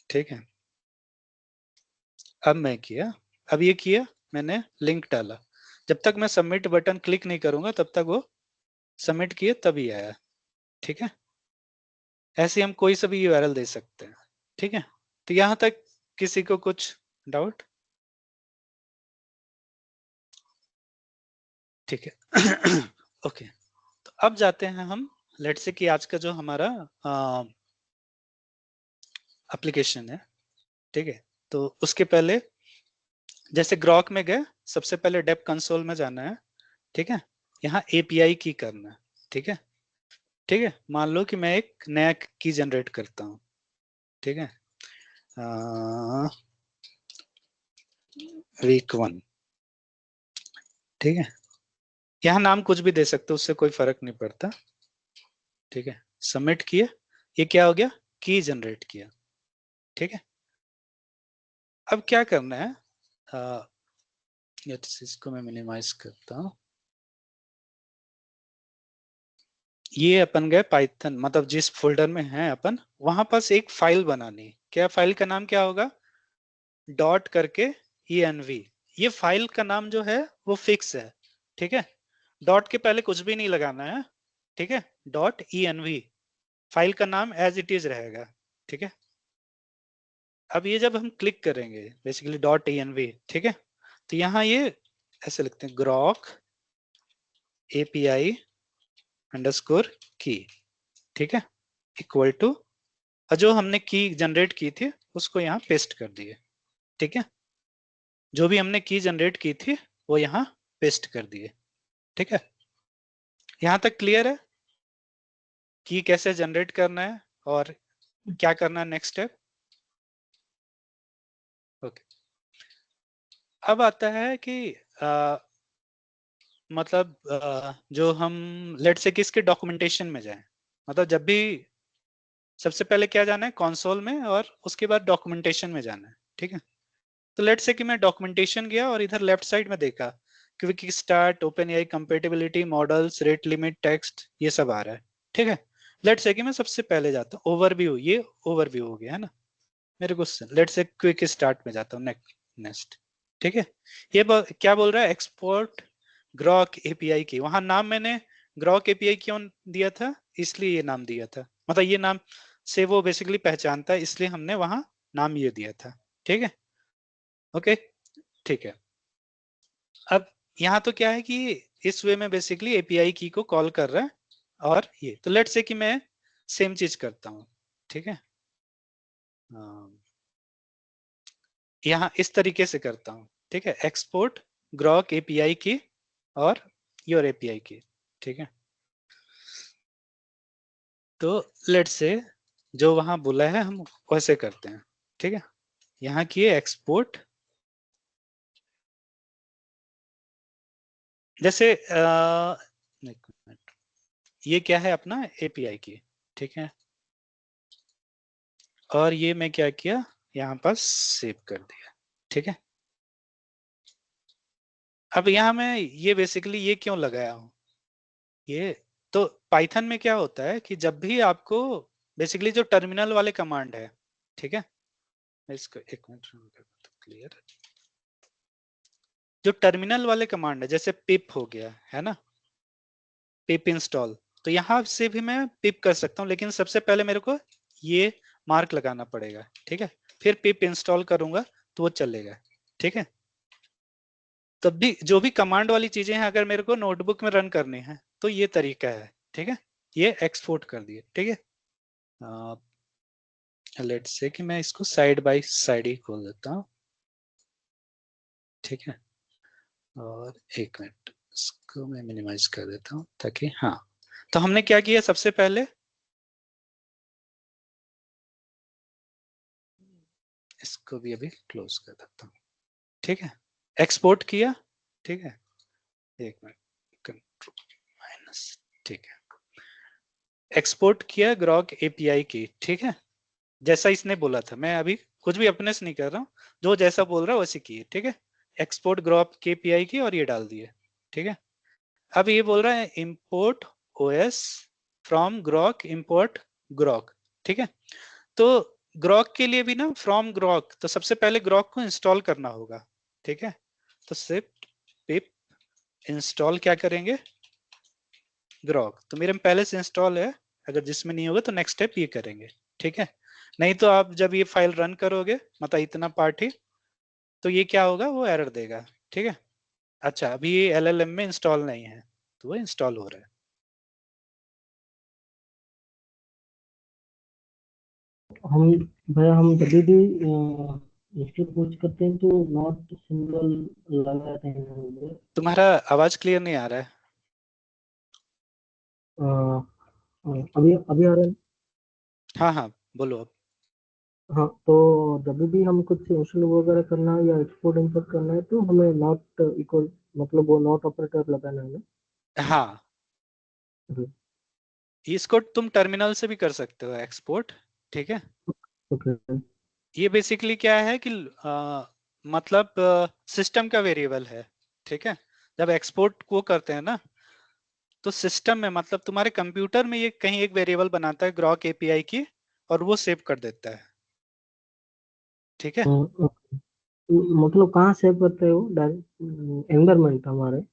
ठीक है। अब मैं किया, अब ये किया मैंने लिंक डाला, जब तक मैं सबमिट बटन क्लिक नहीं करूंगा तब तक वो सबमिट किए तभी आया, ठीक है। ऐसे हम कोई सा भी यूआरएल दे सकते हैं, ठीक है। तो यहां तक किसी को कुछ डाउट? ठीक है। ओके, तो अब जाते हैं हम, लेट्स से कि आज का जो हमारा एप्लीकेशन है, ठीक है। तो उसके पहले जैसे ग्रॉक में गए, सबसे पहले डेप कंसोल में जाना है, ठीक है। यहाँ एपीआई की करना है, ठीक है। ठीक है, मान लो कि मैं एक नया की जनरेट करता हूँ, ठीक है। वीक 1, ठीक है। यहाँ नाम कुछ भी दे सकते हो, उससे कोई फर्क नहीं पड़ता, ठीक है। सबमिट किए, ये क्या हो गया, की जनरेट किया, ठीक है। अब क्या करना है, इसको मैं मिनिमाइज करता हूँ। ये अपन गए पाइथन, मतलब जिस फोल्डर में है अपन, वहां पास एक फाइल बनानी, क्या फाइल का नाम क्या होगा, डॉट करके env। ये फाइल का नाम जो है वो फिक्स है, ठीक है। डॉट के पहले कुछ भी नहीं लगाना है, ठीक है। डॉट env फाइल का नाम एज इट इज रहेगा, ठीक है। अब ये जब हम क्लिक करेंगे बेसिकली डॉट env, ठीक है, तो यहाँ ये ऐसे लिखते हैं ग्रॉक API अंडरस्कोर की, ठीक है, इक्वल टू, जो हमने की जनरेट की थी उसको यहाँ पेस्ट कर दिए, ठीक है। जो भी हमने की जनरेट की थी वो यहाँ पेस्ट कर दिए, ठीक है। यहाँ तक क्लियर है की कैसे जनरेट करना है और क्या करना है नेक्स्ट स्टेप? ओके, अब आता है कि मतलब जो हम लेट से किसके डॉक्यूमेंटेशन में जाएं, मतलब जब भी सबसे पहले क्या जाना है, कंसोल में, और उसके बाद डॉक्यूमेंटेशन में जाना है, ठीक है। तो लेट से कि मैं डॉक्यूमेंटेशन गया और इधर लेफ्ट साइड में देखा quick start, open AI compatibility, models, rate limit, text, ये सब आ रहा है, ठीक है। लेट से कि मैं सबसे पहले जाता हूँ ओवरव्यू, ये ओवरव्यू हो गया है ना मेरे को। लेट से क्विक स्टार्ट में जाता हूँ, नेक्स्ट, ठीक है। ये क्या बोल रहा है, एक्सपोर्ट ग्रॉक एपीआई की, वहां नाम मैंने ग्रॉक एपीआई क्यों दिया था, इसलिए ये नाम दिया था, मतलब ये नाम से वो बेसिकली पहचानता है, इसलिए हमने वहां नाम ये दिया था, ठीक है। ओके, ठीक है। अब यहाँ तो क्या है कि इस वे में बेसिकली एपीआई की को कॉल कर रहा है, और ये तो लेट से कि मैं सेम चीज करता हूँ, ठीक है। यहाँ इस तरीके से करता हूँ, ठीक है, एक्सपोर्ट ग्रॉक एपीआई की और योर एपीआई की, ठीक है। तो लेट से जो वहां बोला है हम वैसे करते हैं, ठीक है। यहाँ किए एक्सपोर्ट, जैसे एक मिनट, ये क्या है अपना एपीआई की, ठीक है। और ये मैं क्या किया, यहाँ पर सेव कर दिया, ठीक है। अब यहाँ मैं ये बेसिकली ये क्यों लगाया हूँ, ये तो पाइथन में क्या होता है कि जब भी आपको बेसिकली जो टर्मिनल वाले कमांड है, ठीक है, इसको एक मिनट क्लियर, जो टर्मिनल वाले कमांड है जैसे पिप हो गया है ना, पिप इंस्टॉल, तो यहाँ से भी मैं पिप कर सकता हूँ, लेकिन सबसे पहले मेरे को ये मार्क लगाना पड़ेगा, ठीक है। फिर पिप इंस्टॉल करूंगा तो वो चलेगा, ठीक है। तब भी जो भी कमांड वाली चीजें हैं अगर मेरे को नोटबुक में रन करनी है तो ये तरीका है, ठीक है। ये एक्सपोर्ट कर दिए, ठीक है। लेट्स से कि मैं इसको साइड बाय साइड ही खोल देता हूँ, ठीक है। और एक मिनट इसको मैं मिनिमाइज कर देता हूँ ताकि, हाँ, तो हमने क्या किया सबसे पहले, इसको भी अभी क्लोज कर देता हूँ, ठीक है, एक्सपोर्ट किया, ठीक है, एक मिनट, कंट्रोल माइनस, ठीक है, एक्सपोर्ट किया ग्रॉक एपीआई की, ठीक है, जैसा इसने बोला था, मैं अभी कुछ भी अपने से नहीं कर रहा हूँ, जो जैसा बोल रहा है वैसे किए, ठीक है, एक्सपोर्ट ग्रॉक के एपीआई की और ये डाल दिए, ठीक है। अब ये बोल रहा है import OS from Grok, import Grok, ठीक है। तो ग्रॉक के लिए भी ना फ्रॉम ग्रॉक, तो सबसे पहले ग्रॉक को इंस्टॉल करना होगा, ठीक है, तो सिर्फ पिप इंस्टॉल क्या करेंगे, ग्रॉक, तो मेरे में पहले से इंस्टॉल है, अगर जिसमें नहीं होगा तो नेक्स्ट स्टेप ये करेंगे, ठीक है। नहीं तो आप जब ये फाइल रन करोगे, मतलब इतना पार्ट ही, तो ये क्या होगा, वो एरर देगा, ठीक है। अच्छा, अभी ये एलएलएम में इंस्टॉल नहीं है, तो वो इंस्टॉल हो रहा है। हम भैया हम जब भी इंस्टीट्यूट कुछ करते हैं तो नॉट सिंबल लगाते हैं। तुम्हारा आवाज क्लियर नहीं आ रहा है। अ, अभी अभी आ रहा है। हाँ हाँ, बोलो अब। हाँ, तो जब भी हम कुछ इंस्टॉल वगैरह करना है या एक्सपोर्ट इंपोर्ट करना है तो हमें नॉट इक्वल, मतलब वो नॉट ऑपरेटर लगाना है ना। हाँ, जी। इसको तुम टर्मिनल से भी कर सकते हो एक्सपोर्ट, ठीक है। ओके। ये बेसिकली क्या है कि मतलब सिस्टम का वेरिएबल है, ठीक है। जब एक्सपोर्ट को करते हैं ना, तो सिस्टम में मतलब तुम्हारे कंप्यूटर में ये कहीं एक वेरिएबल बनाता है ग्रॉक एपीआई की, और वो सेव कर देता है, ठीक है। मतलब कहाँ सेव करते हो, डायरेक्ट एनवायरमेंट हमारे।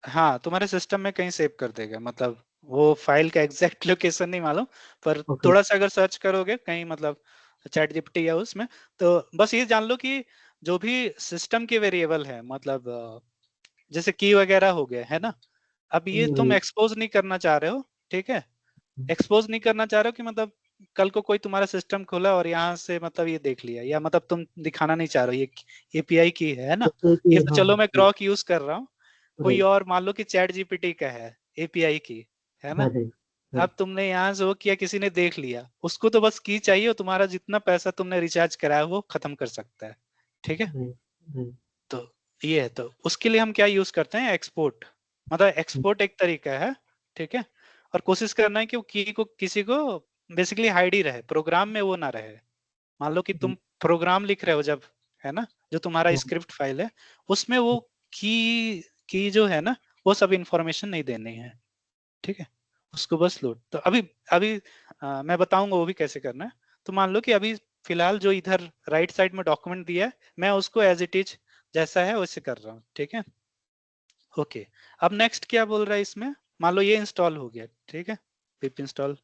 हाँ, तुम्हारे सिस्टम में कहीं सेव कर देगा, मतलब वो फाइल का एग्जैक्ट लोकेशन नहीं मालूम, पर ओके। थोड़ा सा अगर सर्च करोगे कहीं, मतलब चैट जीपीटी या उसमें, तो बस ये जान लो कि जो भी सिस्टम के वेरिएबल है, मतलब जैसे की वगैरह हो गए है ना, अब ये तुम जी। एक्सपोज नहीं करना चाह रहे हो, ठीक है। एक्सपोज नहीं करना चाह रहे हो कि मतलब कल को कोई तुम्हारा सिस्टम खोला और यहाँ से मतलब ये देख लिया, या मतलब तुम दिखाना नहीं चाह रहे हो ये एपीआई की है ना, जैसे कि ये तो हाँ चलो हाँ मैं जी। ग्रॉक यूज कर रहा हूँ, कोई राइट। और मान लो कि चैट जीपीटी का है एपीआई की, है हाँ ना। जी। अब तुमने यहाँ से वो किया, किसी ने देख लिया, उसको तो बस की चाहिए, और तुम्हारा जितना पैसा तुमने रिचार्ज कराया वो खत्म कर सकता है, ठीक है। राइट। राइट। तो ये है, तो उसके लिए हम क्या यूज करते हैं, एक्सपोर्ट, मतलब एक्सपोर्ट एक तरीका है, ठीक है। और कोशिश करना है कि वो की को किसी को बेसिकली हाइड ही रहे, प्रोग्राम में वो ना रहे। मान लो कि तुम प्रोग्राम लिख रहे हो जब, है ना, जो तुम्हारा स्क्रिप्ट फाइल है, उसमें वो की जो है ना, वो सब इंफॉर्मेशन नहीं देनी है, ठीक है। उसको बस लोड, तो अभी अभी मैं बताऊंगा वो भी कैसे करना है। तो मान लो कि अभी फिलहाल जो इधर राइट साइड में डॉक्यूमेंट दिया है, मैं उसको एज इट इज जैसा है वैसे कर रहा हूँ, ठीक है। ओके, अब नेक्स्ट क्या बोल रहा है इसमें, मान लो ये इंस्टॉल हो गया, ठीक है, पिप इंस्टॉल,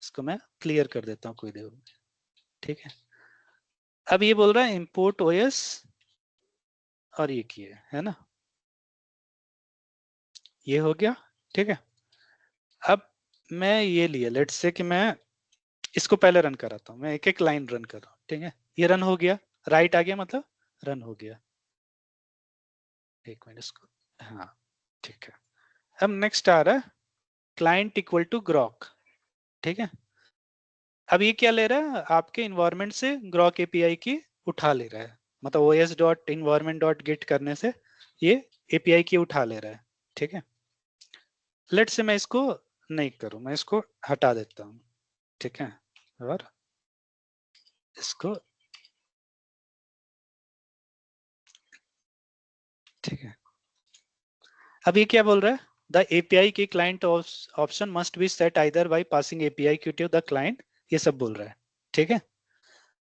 इसको मैं क्लियर कर देता हूँ कोई देर में, ठीक है। अब ये बोल रहा है इंपोर्ट ओएस, और ये किए है ना, ये हो गया, ठीक है। अब मैं ये लिया, लेट्स से कि मैं इसको पहले रन कराता हूँ, मैं एक एक लाइन रन कर रहा हूँ, ठीक है। ये रन हो गया, राइट आ गया, मतलब रन हो गया, एक मिनट इसको, हाँ, ठीक है। अब नेक्स्ट आ रहा है क्लाइंट इक्वल टू ग्रॉक, ठीक है। अब ये क्या ले रहा है, आपके इन्वायरमेंट से ग्रॉक एपीआई की उठा ले रहा है, मतलब os dot environment dot gate करने से ये एपीआई की उठा ले रहा है, ठीक है। लेट से मैं इसको नहीं करूं, मैं इसको हटा देता हूं, ठीक है, और इसको, ठीक है। अब ये क्या बोल रहा है, द एपीआई की client option must be set either by passing API की टू द क्लाइंट, ये सब बोल रहा है, ठीक है।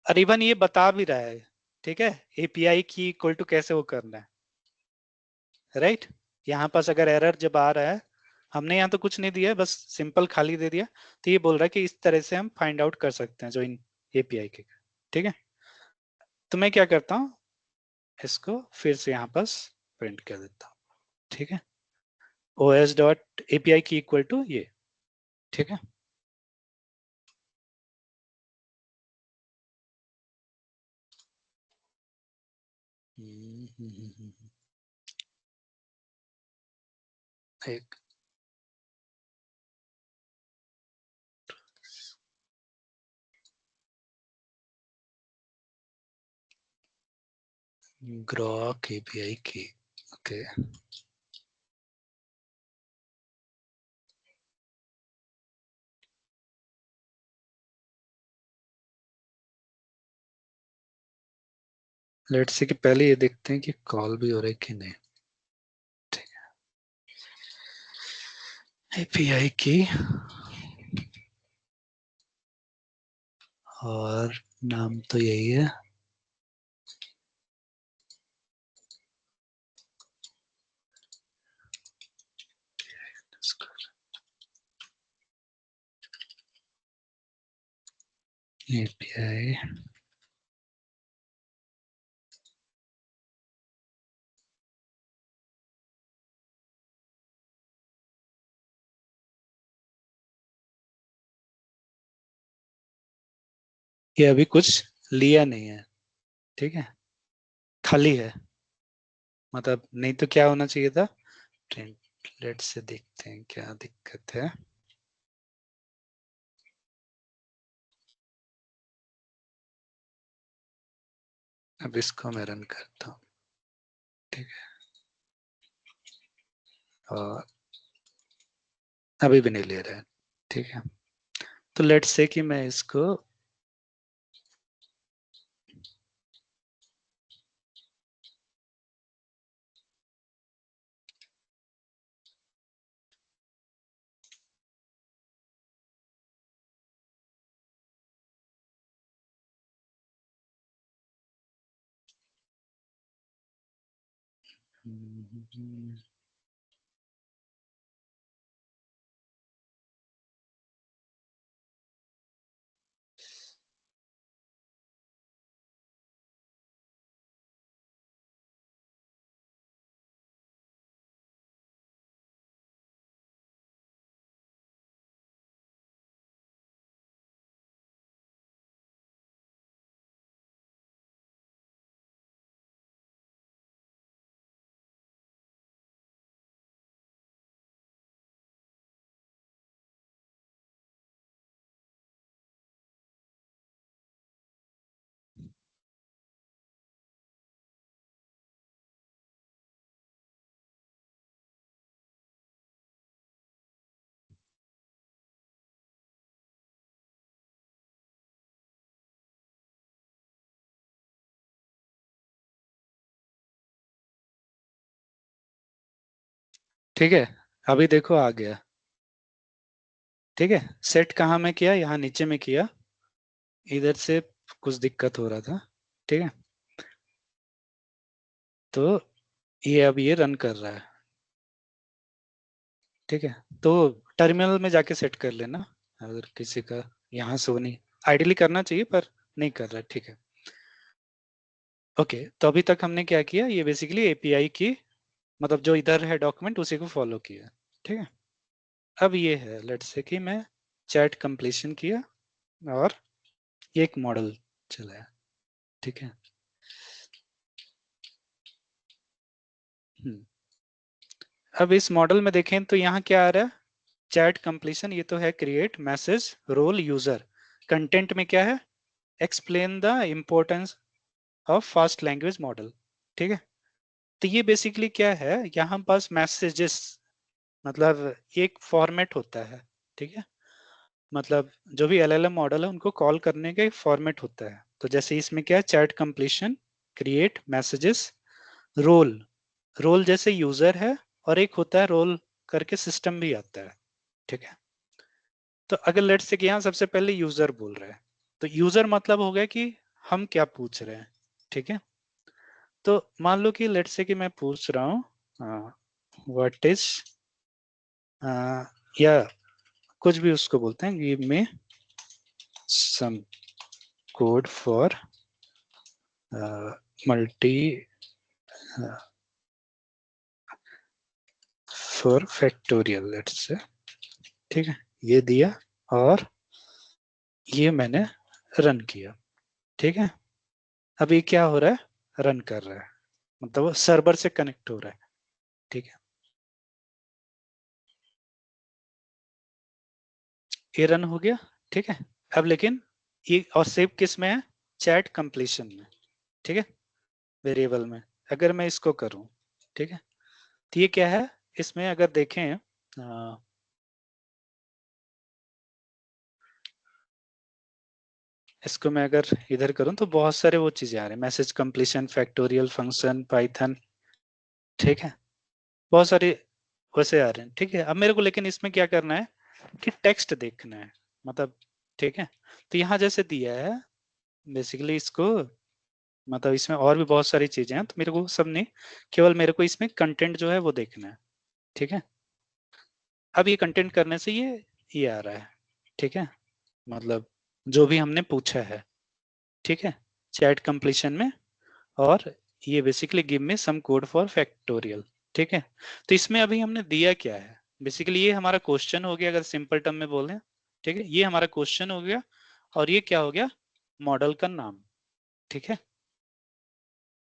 और इवन ये बता भी रहा है, ठीक है, एपीआई की इक्वल टू कैसे वो करना है, राइट। यहाँ पास अगर एरर जब आ रहा है, हमने यहाँ तो कुछ नहीं दिया है, बस सिंपल खाली दे दिया, तो ये बोल रहा है कि इस तरह से हम फाइंड आउट कर सकते हैं जो इन एपीआई के, ठीक है। तो मैं क्या करता हूँ, इसको फिर से यहाँ पास प्रिंट कर देता हूँ, ठीक है, os डॉट एपीआई की इक्वल टू ये, ठीक है। एक ग्रॉक एपीआई की, ओके। लेट्स से कि पहले ये देखते हैं कि कॉल भी हो रहा है कि नहीं। ठीक है, एपीआई की और नाम तो यही है। एपीआई ये अभी कुछ लिया नहीं है, ठीक है, खाली है। मतलब नहीं तो क्या होना चाहिए था, लेट से देखते हैं क्या दिक्कत है। अब इसको मैं रन करता हूँ, ठीक है, और अभी भी नहीं ले रहा है, ठीक है। तो लेट्स से कि मैं इसको ठीक है, अभी देखो आ गया। ठीक है, सेट कहाँ में किया, यहाँ नीचे में किया, इधर से कुछ दिक्कत हो रहा था। ठीक है, तो ये अब ये रन कर रहा है। ठीक है, तो टर्मिनल में जाके सेट कर लेना अगर किसी का यहाँ से वो नहीं, आइडियली करना चाहिए पर नहीं कर रहा है। ठीक है, ओके। तो अभी तक हमने क्या किया, ये बेसिकली एपीआई की, मतलब जो इधर है डॉक्यूमेंट उसी को फॉलो किया। ठीक है, अब ये है लेट्स से कि मैं चैट कंप्लीशन किया और ये एक मॉडल चलाया। ठीक है, हम्म, अब इस मॉडल में देखें तो यहाँ क्या आ रहा है, चैट कंप्लीशन, ये तो है create message role user. Content में क्या है, explain the importance of fast language model. ठीक है, तो ये बेसिकली क्या है, यहाँ पास मैसेजेस, मतलब एक फॉर्मेट होता है। ठीक है, मतलब जो भी एलएलएम मॉडल है उनको कॉल करने का एक फॉर्मेट होता है। तो जैसे इसमें क्या है, chat completion, create messages, role, role जैसे यूजर है, और एक होता है रोल करके सिस्टम भी आता है। ठीक है, तो अगर लेट्स से कि यहाँ सबसे पहले यूजर बोल रहा है, तो यूजर मतलब हो गया कि हम क्या पूछ रहे हैं। ठीक है, तो मान लो कि लेट्स से कि मैं पूछ रहा हूँ व्हाट इज, या कुछ भी उसको बोलते हैं, give me some code for multi for factorial let's say. ठीक है, ये दिया और ये मैंने रन किया। ठीक है, अब ये क्या हो रहा है, रन कर रहा है, मतलब वो सर्वर से कनेक्ट हो रहा है। ठीक है, ये रन हो गया। ठीक है, अब लेकिन ये और सेव किस में है, चैट कंप्लीशन में। ठीक है, वेरिएबल में, अगर मैं इसको करूं, ठीक है, तो ये क्या है, इसमें अगर देखें इसको मैं अगर इधर करूं तो बहुत सारे वो चीजें आ रहे हैं, message completion, factorial function, Python, ठीक है, बहुत सारे वैसे आ रहे हैं, ठीक है। अब मेरे को लेकिन इसमें क्या करना है कि टेक्स्ट देखना है, मतलब, ठीक है। तो यहाँ जैसे दिया है बेसिकली इसको, मतलब इसमें और भी बहुत सारी चीजें हैं, तो मेरे को सब नहीं, केवल मेरे को इसमें कंटेंट जो है वो देखना है, ठीक है। अब ये कंटेंट करने से ये आ रहा है, ठीक है, मतलब जो भी हमने पूछा है, ठीक है, चैट कंप्लीशन में, और ये basically give me some code for factorial, ठीक है। तो इसमें अभी हमने दिया क्या है, बेसिकली ये हमारा क्वेश्चन हो गया, अगर सिंपल टर्म में बोलें, ठीक है, ये हमारा क्वेश्चन हो गया, और ये क्या हो गया, मॉडल का नाम, ठीक है।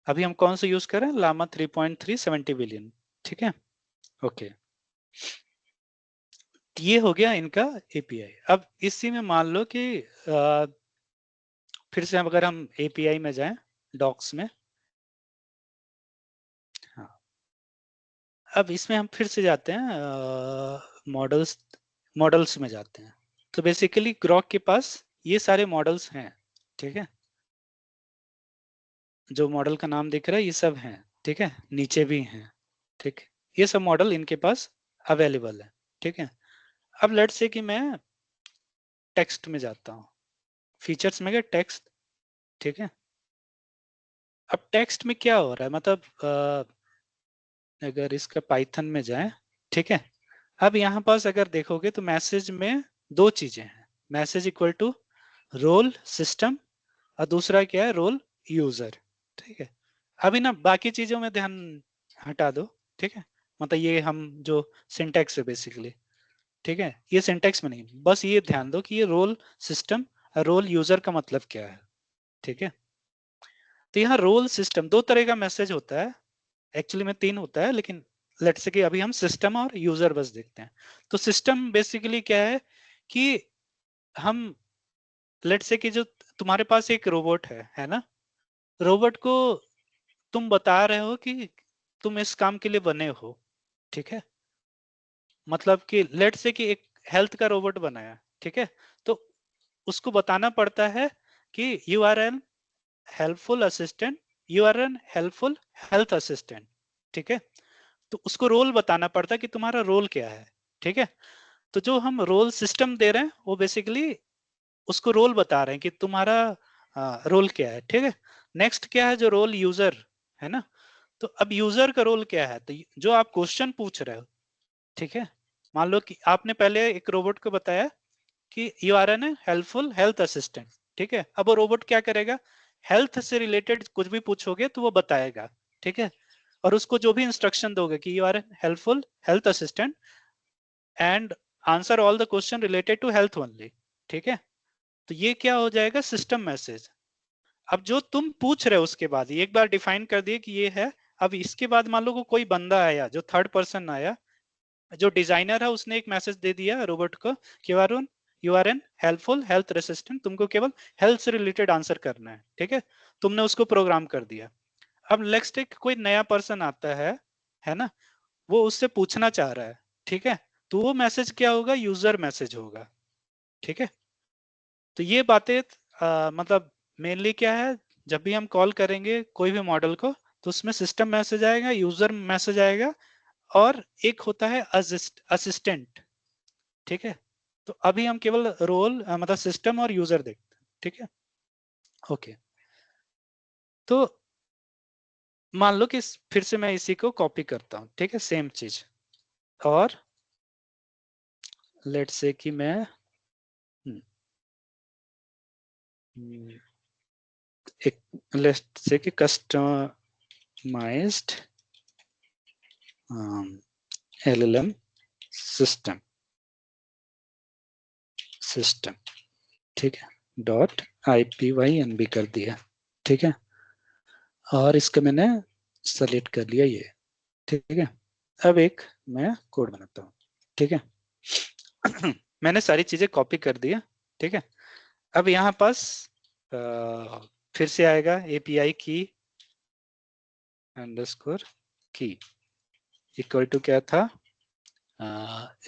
अभी हम कौन सा यूज कर रहे हैं, लामा 3.3 70 बिलियन, ठीक है, ओके। ये हो गया इनका एपीआई। अब इसी में मान लो कि फिर से अगर हम एपीआई में जाएं, डॉक्स में, हाँ, अब इसमें हम फिर से जाते हैं मॉडल्स में जाते हैं। तो बेसिकली ग्रॉक के पास ये सारे मॉडल्स हैं, ठीक है, जो मॉडल का नाम दिख रहा है ये सब हैं, ठीक है, नीचे भी हैं, ठीक है, ये सब मॉडल इनके पास अवेलेबल है, ठीक है। अब लेट्स से कि मैं टेक्स्ट में जाता हूँ, फीचर्स में गए टेक्स्ट, ठीक है। अब टेक्स्ट में क्या हो रहा है, मतलब अगर इसका पाइथन में जाए, ठीक है, अब यहाँ पास अगर देखोगे तो मैसेज में दो चीजें हैं, message equal to role system, और दूसरा क्या है, रोल यूजर, ठीक है। अभी ना बाकी चीजों में ध्यान हटा दो, ठीक है, मतलब ये हम जो सिंटैक्स है बेसिकली, ठीक है, ये सिंटैक्स में नहीं, बस ये ध्यान दो कि ये रोल सिस्टम और रोल यूजर का मतलब क्या है, ठीक है। तो यहाँ रोल सिस्टम दो तरह का मैसेज होता है, एक्चुअली में तीन होता है, लेकिन लेट्स से कि अभी हम सिस्टम और यूजर बस देखते हैं। तो सिस्टम बेसिकली क्या है कि हम लेट्स से कि जो तुम्हारे पास एक रोबोट है ना, रोबोट को तुम बता रहे हो कि तुम इस काम के लिए बने हो, ठीक है, मतलब कि लेट्स से कि एक हेल्थ का रोबोट बनाया, ठीक है, तो उसको बताना पड़ता है कि you are an helpful assistant, you are an helpful health assistant, ठीक है। तो उसको रोल बताना पड़ता है कि तुम्हारा रोल क्या है, ठीक है। तो जो हम रोल सिस्टम दे रहे हैं वो बेसिकली उसको रोल बता रहे हैं कि तुम्हारा रोल क्या है, ठीक है। नेक्स्ट क्या है, जो रोल यूजर है ना, तो अब यूजर का रोल क्या है, तो जो आप क्वेश्चन पूछ रहे हो, ठीक है, मान लो कि आपने पहले एक रोबोट को बताया कि you are an helpful health assistant, ठीक है। अब वो रोबोट क्या करेगा, हेल्थ से रिलेटेड कुछ भी पूछोगे तो वो बताएगा, ठीक है। और उसको जो भी इंस्ट्रक्शन दोगे कि you are an helpful health assistant and answer all the question related to health only, ठीक है। तो ये क्या हो जाएगा, सिस्टम मैसेज। अब जो तुम पूछ रहे हो उसके बाद एक बार डिफाइन कर दिए कि ये है, अब इसके बाद मान लो को कोई बंदा आया जो थर्ड पर्सन आया, जो डिजाइनर है उसने एक मैसेज दे दिया रोबोट को कि Varun you are an helpful health assistant, तुमको केवल हेल्थ से रिलेटेड आंसर करना है, ठीक है, तुमने उसको प्रोग्राम कर दिया। अब नेक्स्ट एक कोई नया पर्सन आता है ना, वो उससे पूछना चाह रहा है, ठीक है, तो वो मैसेज क्या होगा, यूजर मैसेज होगा, ठीक है। तो ये बातें मतलब मेनली क्या है, जब भी हम कॉल करेंगे कोई भी मॉडल को तो उसमें सिस्टम मैसेज आएगा, यूजर मैसेज आएगा, और एक होता है असिस्टेंट, ठीक है। तो अभी हम केवल रोल मतलब सिस्टम और यूजर देखते हैं, ठीक है, ओके। तो मान लो कि फिर से मैं इसी को कॉपी करता हूं, ठीक है, सेम चीज, और लेट्स से कि मैं हम्म, एक लेट्स से कि कस्टमाइज्ड LLM सिस्टम सिस्टम, ठीक है, डॉट IPYNB कर दिया, ठीक है, और इसका मैंने सेलेक्ट कर लिया ये, ठीक है। अब एक मैं कोड बनाता हूँ, ठीक है। मैंने सारी चीजें कॉपी कर दिया, ठीक है। अब यहाँ पास फिर से आएगा API की अंडरस्कोर की इक्वल टू क्या था,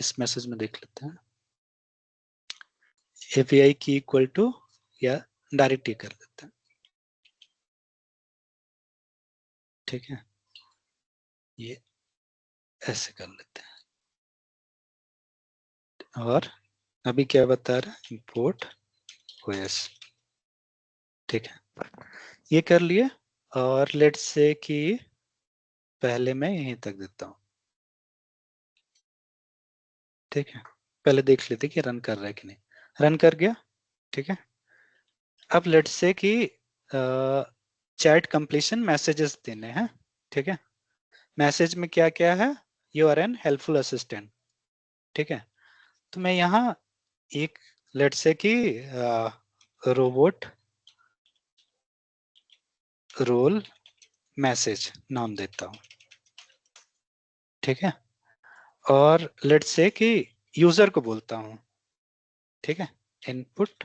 इस मैसेज में देख लेते हैं, एपीआई की इक्वल टू, या डायरेक्ट ही कर देते हैं, ठीक है, ये ऐसे कर लेते हैं। और अभी क्या बता रहा है, इंपोर्ट ओएस, ठीक है, ये कर लिए। और लेट्स से कि पहले मैं यहीं तक देता हूँ, ठीक है, पहले देख लेते कि रन कर रहा है कि नहीं, रन कर गया, ठीक है। अब लेट्स से कि चैट कंप्लीशन मैसेजेस देने हैं, ठीक है, मैसेज में क्या क्या है, you are an helpful assistant, ठीक है, तो मैं यहाँ एक लेट्स से कि रोबोट रोल मैसेज नाम देता हूँ, ठीक है, और लेट्स से कि यूजर को बोलता हूँ, ठीक है, इनपुट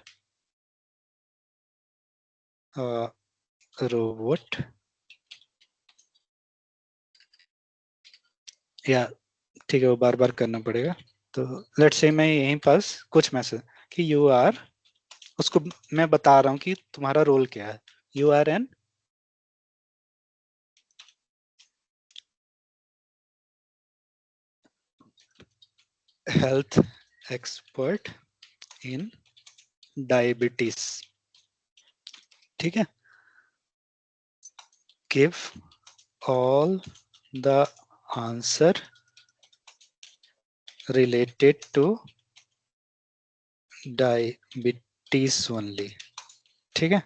रोबोट, या ठीक है वो बार बार करना पड़ेगा, तो लेट्स से मैं यहीं पास कुछ मैसेज कि यू आर, उसको मैं बता रहा हूँ कि तुम्हारा रोल क्या है, you are an health expert in diabetes, ठीक है, give all the answer related to diabetes only, ठीक है,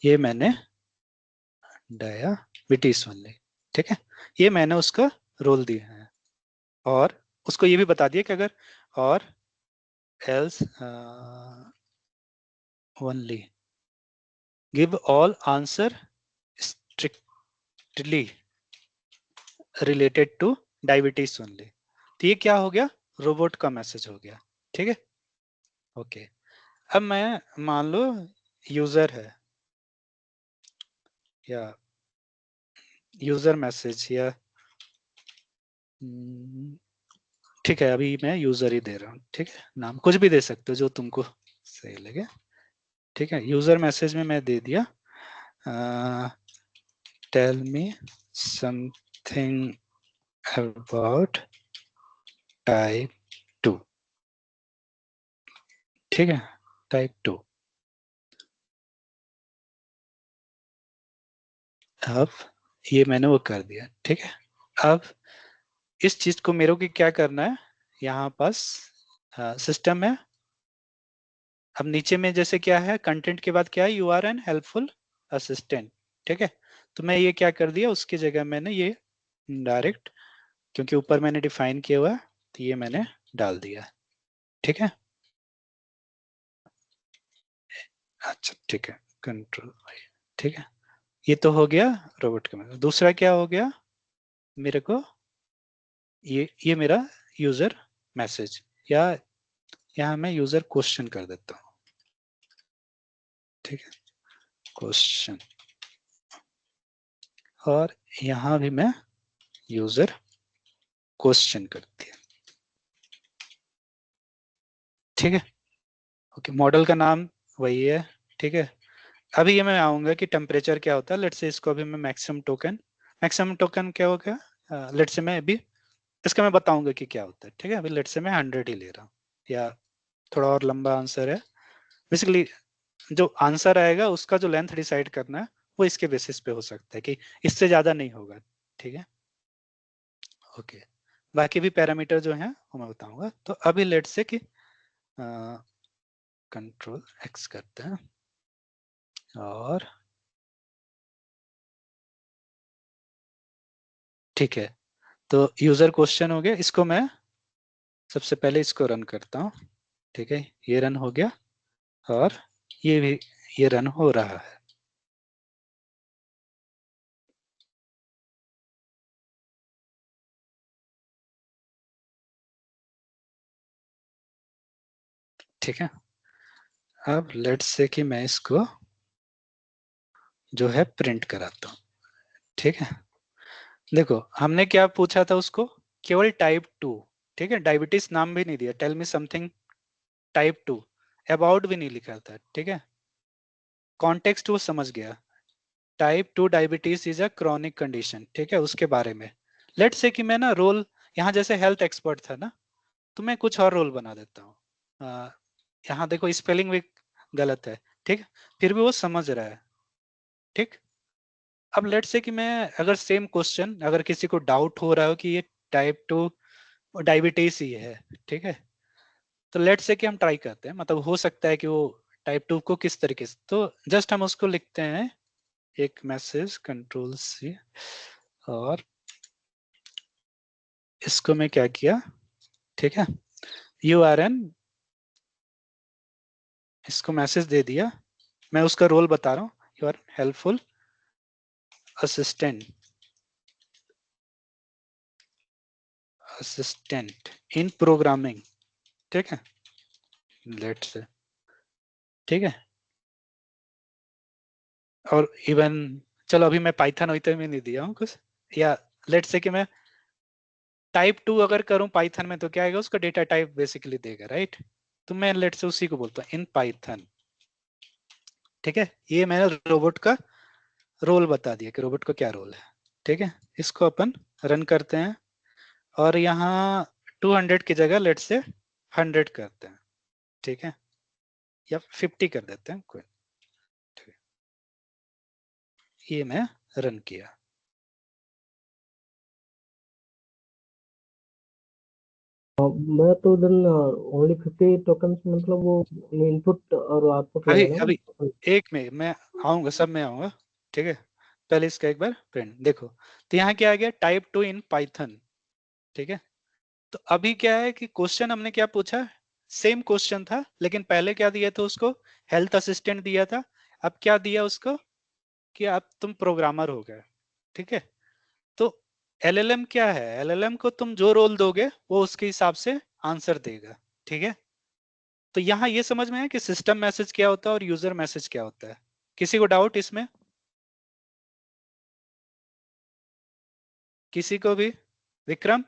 ये मैंने डायबिटीज ओनली, ठीक है, ये मैंने उसका रोल दिया है, और उसको ये भी बता दिया कि अगर और else only give all answer strictly related to diabetes only, तो ये क्या हो गया, रोबोट का मैसेज हो गया, ठीक है, ओके। अब मैं मान लो यूजर है, या यूजर मैसेज, या ठीक है, अभी मैं यूजर ही दे रहा हूँ, ठीक है, नाम कुछ भी दे सकते हो जो तुमको सही लगे, ठीक है, यूजर मैसेज में मैं दे दिया tell me something about type 2, ठीक है, टाइप 2। अब ये मैंने वो कर दिया, ठीक है, अब इस चीज को मेरे को क्या करना है, यहाँ पास सिस्टम है, अब नीचे में जैसे क्या है, कंटेंट के बाद क्या है, you are an helpful assistant, ठीक है, तो मैं ये क्या कर दिया, उसकी जगह मैंने ये डायरेक्ट, क्योंकि ऊपर मैंने डिफाइन किया हुआ है, तो ये मैंने डाल दिया, ठीक है, अच्छा ठीक है, कंट्रोल, ठीक है, ये तो हो गया रोबोट का मैसेज। दूसरा क्या हो गया मेरे को, ये मेरा यूजर मैसेज, या यहाँ मैं यूजर क्वेश्चन कर देता हूँ, ठीक है, क्वेश्चन, और यहाँ भी मैं यूजर क्वेश्चन कर दिया, ठीक है, ओके, मॉडल का नाम वही है, ठीक है। अभी ये मैं आऊंगा कि टेम्परेचर क्या होता है, लेट्स से इसको अभी मैं मैक्सिमम टोकन क्या हो गया, लेट्स से मैं अभी इसका मैं बताऊंगा कि क्या होता है, ठीक है, अभी लेट्स से मैं 100 ही ले रहा हूँ, या थोड़ा और लंबा आंसर है, बेसिकली जो आंसर आएगा उसका जो लेंथ डिसाइड करना है वो इसके बेसिस पे हो सकता है कि इससे ज्यादा नहीं होगा, ठीक है, ओके, बाकी भी पैरामीटर जो है वो मैं बताऊंगा। तो अभी लेट्स से कि कंट्रोल एक्स करते हैं, और ठीक है, तो यूजर क्वेश्चन हो गया, इसको मैं सबसे पहले इसको रन करता हूँ, ठीक है, ये रन हो गया, और ये भी ये रन हो रहा है, ठीक है। अब लेट्स से कि मैं इसको जो है प्रिंट कराता हूँ, ठीक है, देखो हमने क्या पूछा था उसको, केवल टाइप 2, ठीक है, डायबिटीज नाम भी नहीं दिया, tell me something type 2, about भी नहीं लिखा था, ठीक है, कॉन्टेक्स्ट वो समझ गया, type 2 diabetes is a chronic condition, ठीक है, उसके बारे में। लेट्स से कि मैं ना रोल यहाँ जैसे हेल्थ एक्सपर्ट था ना, तो मैं कुछ और रोल बना देता हूँ। यहाँ देखो स्पेलिंग भी गलत है, ठीक है, फिर भी वो समझ रहा है, ठीक। अब लेट्स से कि मैं अगर सेम क्वेश्चन, अगर किसी को डाउट हो रहा हो कि ये टाइप 2 डायबिटीज ही है, ठीक है, तो लेट्स से कि हम ट्राई करते हैं, मतलब हो सकता है कि वो टाइप 2 को किस तरीके से, तो जस्ट हम उसको लिखते हैं एक मैसेज कंट्रोल सी, और इसको मैं क्या किया, ठीक है, URN, इसको मैसेज दे दिया, मैं उसका रोल बता रहा हूँ, you are helpful assistant, assistant in programming, ठीक है, लेट्स से, ठीक है, और इवन चलो अभी मैं पाइथन वाइथन में नहीं दिया हूँ कुछ, या लेट्स से कि मैं टाइप 2 अगर करूं पाइथन में तो क्या आएगा, उसका डेटा टाइप बेसिकली देगा, राइट, तो मैं लेट्स से उसी को बोलता हूँ इन पाइथन, ठीक है, ये मैंने रोबोट का रोल बता दिया कि रोबोट का क्या रोल है, ठीक है, इसको अपन रन करते हैं, और यहाँ 200 की जगह लेट से 100 करते हैं, ठीक है, या 50 कर देते हैं कोई, ठीक है, ये मैं रन किया। मैं तो देन ओनली 50 टोकन्स, मतलब वो इनपुट और आउटपुट अभी लगेगा अभी ना। एक में मैं आऊंगा, सब में आऊंगा, ठीक है, पहले इसका एक बार प्रिंट देखो, तो यहाँ क्या आ गया, टाइप 2 इन पाइथन, ठीक है, तो अभी क्या है कि क्वेश्चन हमने क्या पूछा, सेम क्वेश्चन था, लेकिन पहले क्या दिया था उसको, हेल्थ असिस्टेंट दिया था, अब क्या दिया उसको कि अब तुम प्रोग्रामर हो गए, ठीक है, तो LLM क्या है, LLM को तुम जो रोल दोगे वो उसके हिसाब से आंसर देगा, ठीक है, तो यहाँ ये समझ में है कि सिस्टम मैसेज क्या होता है और यूजर मैसेज क्या होता है, किसी को डाउट इसमें, किसी को भी, विक्रम,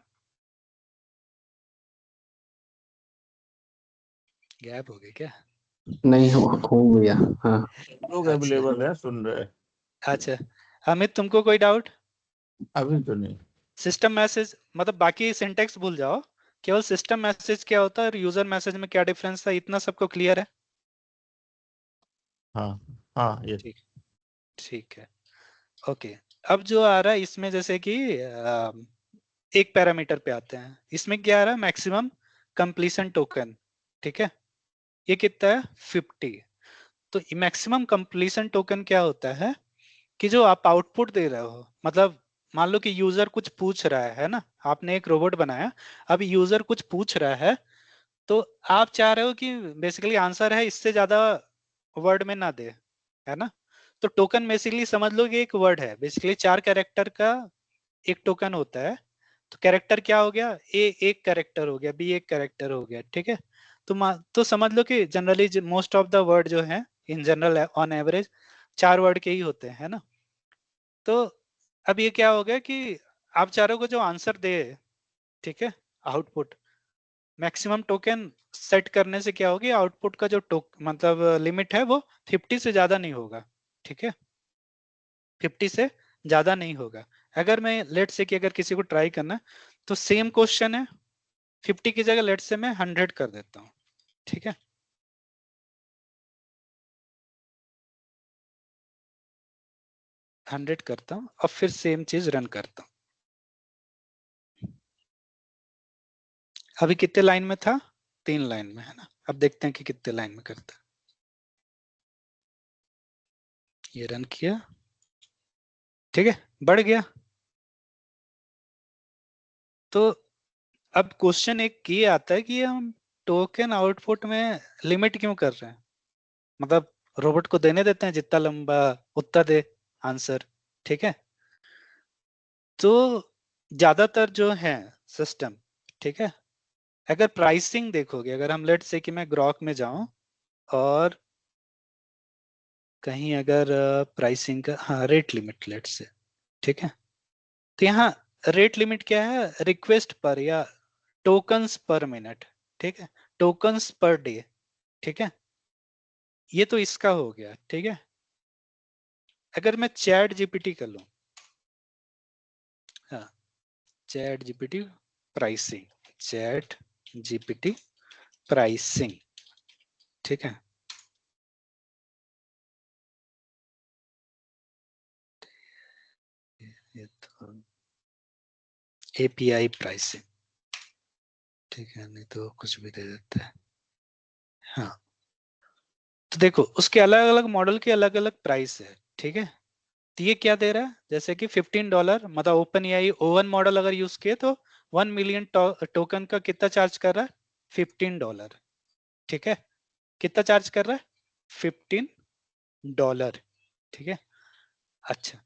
गैप हो गए क्या, नहीं हो गया। हाँ लोग अच्छा अवेलेबल है, सुन रहे हैं। अच्छा, अमित तुमको कोई डाउट, अभी तो नहीं। सिस्टम मैसेज मतलब बाकी सिंटेक्स भूल जाओ, केवल सिस्टम मैसेज क्या होता है और यूजर मैसेज में क्या डिफरेंस था, इतना सबको क्लियर है, हाँ हाँ, ये ठीक, ठीक है, ओके। अब जो आ रहा है इसमें जैसे कि एक पैरामीटर पे आते हैं, इसमें क्या आ रहा है, मैक्सिमम कंप्लीशन टोकन, ठीक है, ये कितना है 50, तो मैक्सिमम कंप्लीशन टोकन क्या होता है कि जो आप आउटपुट दे रहे हो, मतलब मान लो कि यूजर कुछ पूछ रहा है ना, आपने एक रोबोट बनाया, अब यूजर कुछ पूछ रहा है, तो आप चाह रहे हो कि बेसिकली आंसर है इससे ज्यादा वर्ड में ना दे, है ना, तो टोकन बेसिकली समझ लो कि एक वर्ड है, बेसिकली 4 कैरेक्टर का एक टोकन होता है, तो कैरेक्टर क्या हो गया, ए एक कैरेक्टर हो गया, बी एक कैरेक्टर हो गया, ठीक है, तो तो समझ लो कि generally most of the word जो है in general on average 4 word के ही होते हैं, है ना, तो अब ये क्या हो गया कि आप चारों को जो आंसर दे, ठीक है, आउटपुट, मैक्सिमम टोकन सेट करने से क्या होगी, आउटपुट का जो मतलब लिमिट है वो 50 से ज्यादा नहीं होगा, ठीक है, 50 से ज्यादा नहीं होगा। अगर मैं लेट से कि अगर किसी को ट्राई करना है, तो सेम क्वेश्चन है, 50 की जगह लेट से मैं 100 कर देता हूँ, ठीक है, हंड्रेड करता हूँ और फिर सेम चीज रन करता हूँ। अभी कितने लाइन में था, 3 लाइन में, है ना, अब देखते हैं कि कितने लाइन में करता है, ये रन किया, ठीक है, बढ़ गया, तो अब क्वेश्चन एक ये आता है कि हम टोकन आउटपुट में लिमिट क्यों कर रहे हैं, मतलब रोबोट को देने देते हैं जितना लंबा उतना दे आंसर, ठीक है, तो ज्यादातर जो है सिस्टम, ठीक है, अगर प्राइसिंग देखोगे, अगर हम लेट से कि मैं ग्रॉक में जाऊं और कहीं अगर प्राइसिंग का, हाँ रेट लिमिट लेट से, ठीक है, तो यहाँ रेट लिमिट क्या है, रिक्वेस्ट पर या टोकन्स पर मिनट, ठीक है, टोकन्स पर डे, ठीक है, ये तो इसका हो गया, ठीक है। अगर मैं चैट जीपीटी कर लूं, हाँ, chat GPT pricing, chat GPT pricing, ठीक है, ये तो एपीआई प्राइसिंग, ठीक है, नहीं तो कुछ भी दे देते हैं। हाँ, तो देखो उसके अलग अलग मॉडल के अलग अलग प्राइस है, ठीक है। तो ये क्या दे रहा है, जैसे कि $15, मतलब ओपन एआई ओवन मॉडल अगर यूज किए तो 1 मिलियन टोकन का कितना चार्ज कर रहा है, $15, ठीक है, कितना चार्ज कर रहा है, $15, ठीक है। अच्छा,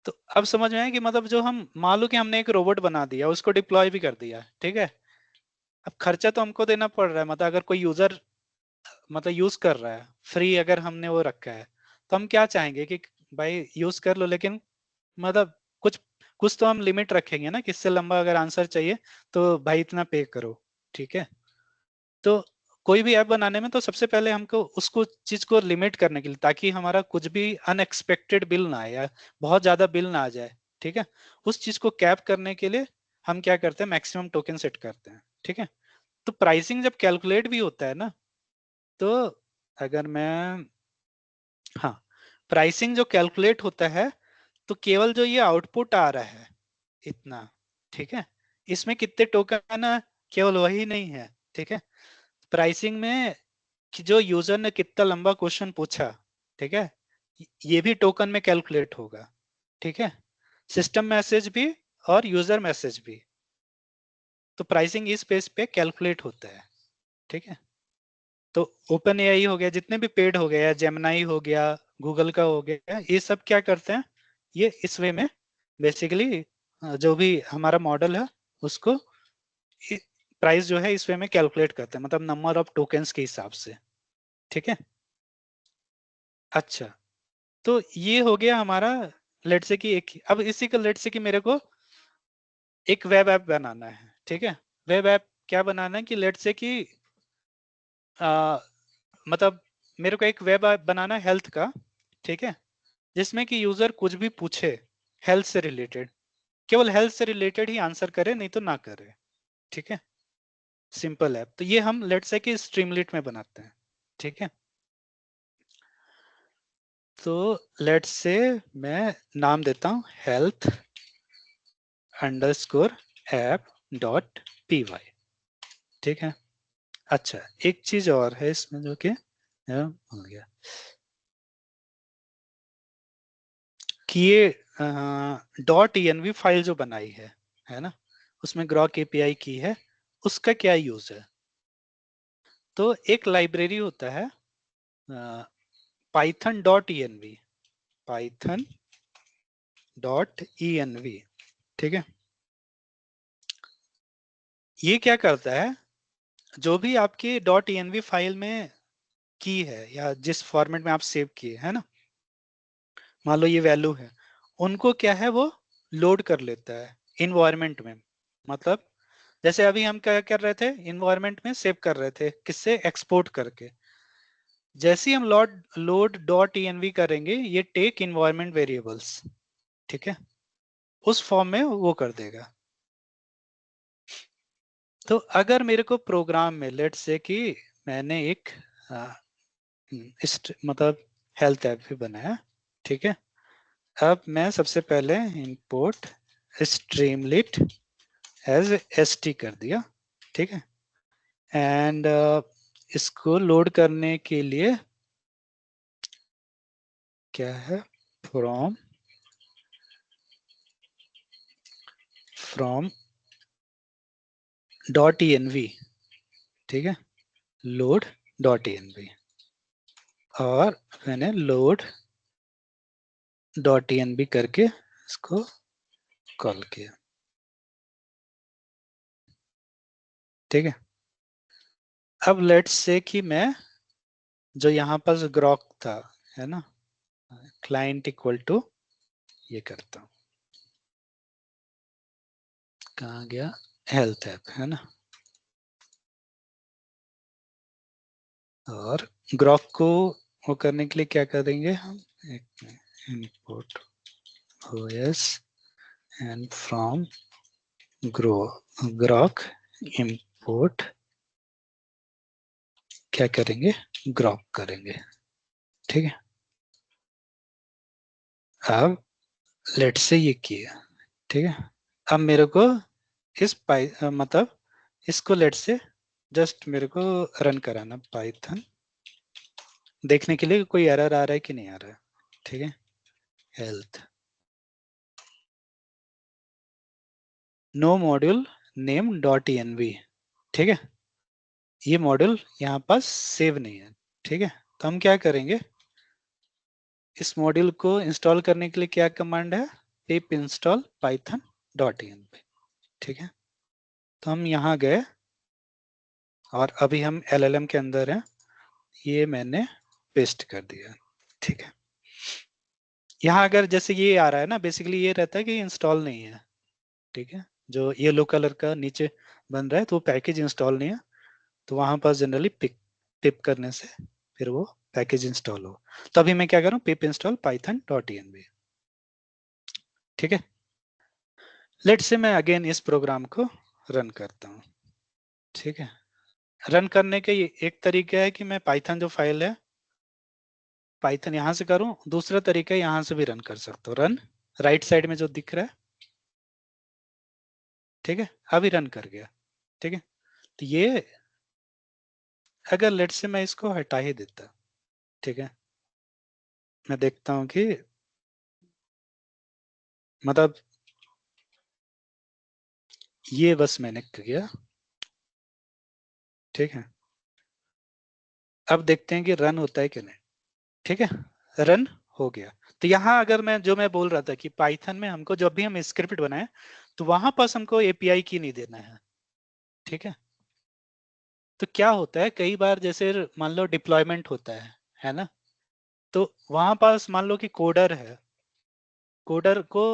तो अब समझ में आया कि मतलब जो हम मान लो कि हमने एक रोबोट बना दिया, उसको डिप्लॉय भी कर दिया, ठीक है। अब खर्चा तो हमको देना पड़ रहा है, मतलब अगर कोई यूजर मतलब यूज कर रहा है फ्री, अगर हमने वो रखा है, तो हम क्या चाहेंगे कि भाई यूज कर लो, लेकिन मतलब कुछ कुछ तो हम लिमिट रखेंगे ना, कि इससे लंबा अगर आंसर चाहिए तो भाई इतना पे करो, ठीक है। तो कोई भी ऐप बनाने में तो सबसे पहले हमको उसको चीज को लिमिट करने के लिए, ताकि हमारा कुछ भी अनएक्सपेक्टेड बिल ना आए या बहुत ज्यादा बिल ना आ जाए, ठीक है, उस चीज को कैप करने के लिए हम क्या करते हैं, मैक्सिमम टोकन सेट करते हैं, ठीक है। तो प्राइसिंग जब कैलकुलेट भी होता है ना, तो अगर मैं, हाँ, प्राइसिंग जो कैलकुलेट होता है, तो केवल जो ये आउटपुट आ रहा है इतना, ठीक है, इसमें कितने टोकन है, केवल वही नहीं है, ठीक है। प्राइसिंग में कि जो यूजर ने कितना लंबा क्वेश्चन पूछा, ठीक है, ये भी टोकन में कैलकुलेट होगा, ठीक है, सिस्टम मैसेज भी और यूजर मैसेज भी। तो प्राइसिंग इस बेस पे कैलकुलेट होता है, ठीक है। तो ओपन एआई हो गया, जितने भी पेड हो गया, जेमिनाई हो गया, गूगल का हो गया, ये सब क्या करते हैं, ये इस वे में बेसिकली जो भी हमारा मॉडल है उसको प्राइस जो है इस वे में कैलकुलेट करते हैं, मतलब नंबर ऑफ टोकन्स के हिसाब से, ठीक है। अच्छा, तो ये हो गया हमारा, लेट से कि एक, अब इसी का लेट से कि मेरे को एक वेब ऐप बनाना है, ठीक है। वेब ऐप क्या बनाना है कि लेट से कि मतलब मेरे को एक वेब ऐप बनाना है हेल्थ का, ठीक है, जिसमें कि यूजर कुछ भी पूछे हेल्थ से रिलेटेड, केवल हेल्थ से रिलेटेड ही आंसर करे, नहीं तो ना करे, ठीक है, सिंपल ऐप। तो ये हम लेट से कि स्ट्रीमलीट में बनाते हैं, ठीक है। तो लेट से मैं नाम देता हूं health_app.py, ठीक है। अच्छा, एक चीज और है इसमें जो कि हो गया कि ये .env फाइल जो बनाई है ना, उसमें ग्रॉक एपीआई की है, उसका क्या यूज है। तो एक लाइब्रेरी होता है python.env, python.env, ठीक है। ये क्या करता है, जो भी आपकी .env फाइल में की है या जिस फॉर्मेट में आप सेव किए है ना, मान लो ये वैल्यू है, उनको क्या है वो लोड कर लेता है इन्वायरमेंट में। मतलब जैसे अभी हम क्या कर रहे थे, इन्वायरमेंट में सेव कर रहे थे, किससे, एक्सपोर्ट करके। जैसे ही हम लोड .env करेंगे, ये टेक इन्वायरमेंट वेरिएबल्स, ठीक है, उस फॉर्म में वो कर देगा। तो अगर मेरे को प्रोग्राम में लेट से कि मैंने एक मतलब हेल्थ ऐप भी बनाया, ठीक है। अब मैं सबसे पहले इंपोर्ट स्ट्रीमलीट एज st कर दिया, ठीक है। एंड इसको लोड करने के लिए क्या है, फ्रॉम .env, ठीक है, लोड .env, और मैंने लोड .env करके इसको कॉल किया, ठीक है। अब लेट्स से कि मैं जो यहाँ पर ग्रॉक था, है ना, क्लाइंट इक्वल टू ये करता हूँ, कहाँ गया, हेल्थ ऐप है ना। और ग्रॉक को वो करने के लिए क्या करेंगे हम, input OS and from Grok import क्या करेंगे, ग्रॉक करेंगे। ठीक है, अब लेट से ये किया। ठीक है, अब मेरे को इस मतलब इसको लेट से जस्ट मेरे को रन कराना पाइथन, देखने के लिए कोई एरर आ रहा है कि नहीं आ रहा है। ठीक है, health no module name dot env। ठीक है, ये मॉड्यूल यहाँ पास सेव नहीं है। ठीक है, तो हम क्या करेंगे, इस मॉड्यूल को इंस्टॉल करने के लिए क्या कमांड है, pip install python dot env। ठीक है, तो हम यहाँ गए और अभी हम LLM के अंदर हैं, ये मैंने पेस्ट कर दिया। ठीक है, यहाँ अगर जैसे ये आ रहा है ना, बेसिकली ये रहता है कि इंस्टॉल नहीं है। ठीक है, जो येलो कलर का नीचे बन रहा है तो वो पैकेज इंस्टॉल नहीं है, तो वहां पर जनरली टिप करने से फिर वो पैकेज इंस्टॉल हो। तो अभी मैं क्या करूँ, पिप इंस्टॉल पाइथन डॉट env। ठीक है, लेट से मैं अगेन इस प्रोग्राम को रन करता हूँ। ठीक है, रन करने के एक तरीका है कि मैं पाइथन जो फाइल है पाइथन यहाँ से करूँ, दूसरा तरीका यहाँ से भी रन कर सकता हूँ, रन राइट साइड में जो दिख रहा है। ठीक है, अभी रन कर गया। ठीक है, तो ये अगर लेट से मैं इसको हटा ही देता, ठीक है, मैं देखता हूँ कि मतलब ये बस मैंने किया। ठीक है, अब देखते हैं कि रन होता है कि नहीं। ठीक है, रन हो गया। तो यहाँ अगर मैं जो मैं बोल रहा था कि पाइथन में हमको जब भी हम स्क्रिप्ट बनाए तो वहां पास हमको एपीआई की नहीं देना है। ठीक है, तो क्या होता है कई बार जैसे मान लो डिप्लॉयमेंट होता है ना, तो वहां पास मान लो कि कोडर है, कोडर को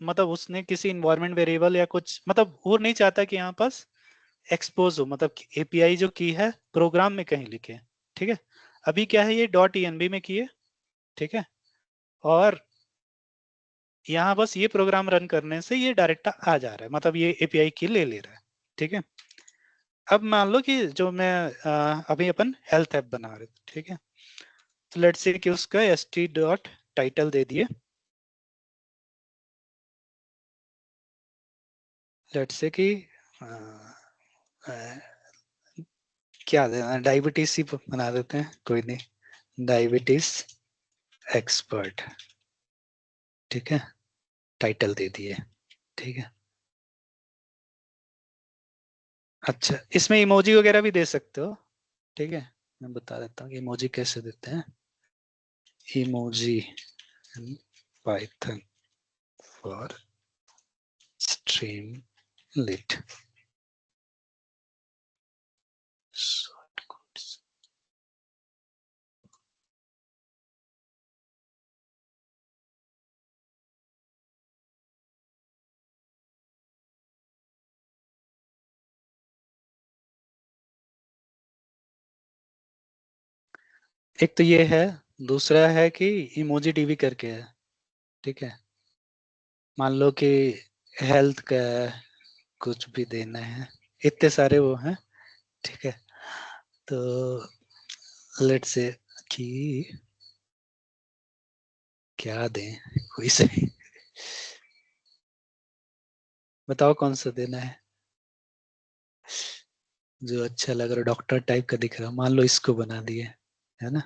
मतलब उसने किसी इन्वायरमेंट वेरिएबल या कुछ मतलब वो नहीं चाहता कि यहाँ पास एक्सपोज हो, मतलब एपीआई जो की है प्रोग्राम में कहीं लिखे। ठीक है, अभी क्या है ये डॉट env में किए। ठीक है, और यहाँ बस ये प्रोग्राम रन करने से ये डायरेक्ट आ जा रहा है, मतलब ये एपीआई की ले रहा है। ठीक है, अब मान लो कि जो मैं अभी अपन हेल्थ ऐप बना रहे थे। ठीक है, तो लेट्स से कि उसका st डॉट टाइटल दे दिए, लेट्स से कि अ, अ, क्या देना, डायबिटीज ही बना देते हैं, कोई नहीं, डायबिटीज एक्सपर्ट। ठीक है, टाइटल दे दिए। ठीक है, अच्छा इसमें इमोजी वगैरह भी दे सकते हो। ठीक है, मैं बता देता हूँ कि इमोजी कैसे देते हैं। Emoji in Python for streamlit shortcuts. एक तो ये है, दूसरा है कि इमोजी डीबी करके है। ठीक है, मान लो कि हेल्थ का कुछ भी देना है, इतने सारे वो हैं। ठीक है, तो लेट से कि क्या दें, कोई सही बताओ कौन सा देना है जो अच्छा लग रहा है, डॉक्टर टाइप का दिख रहा है, मान लो इसको बना दिए है ना,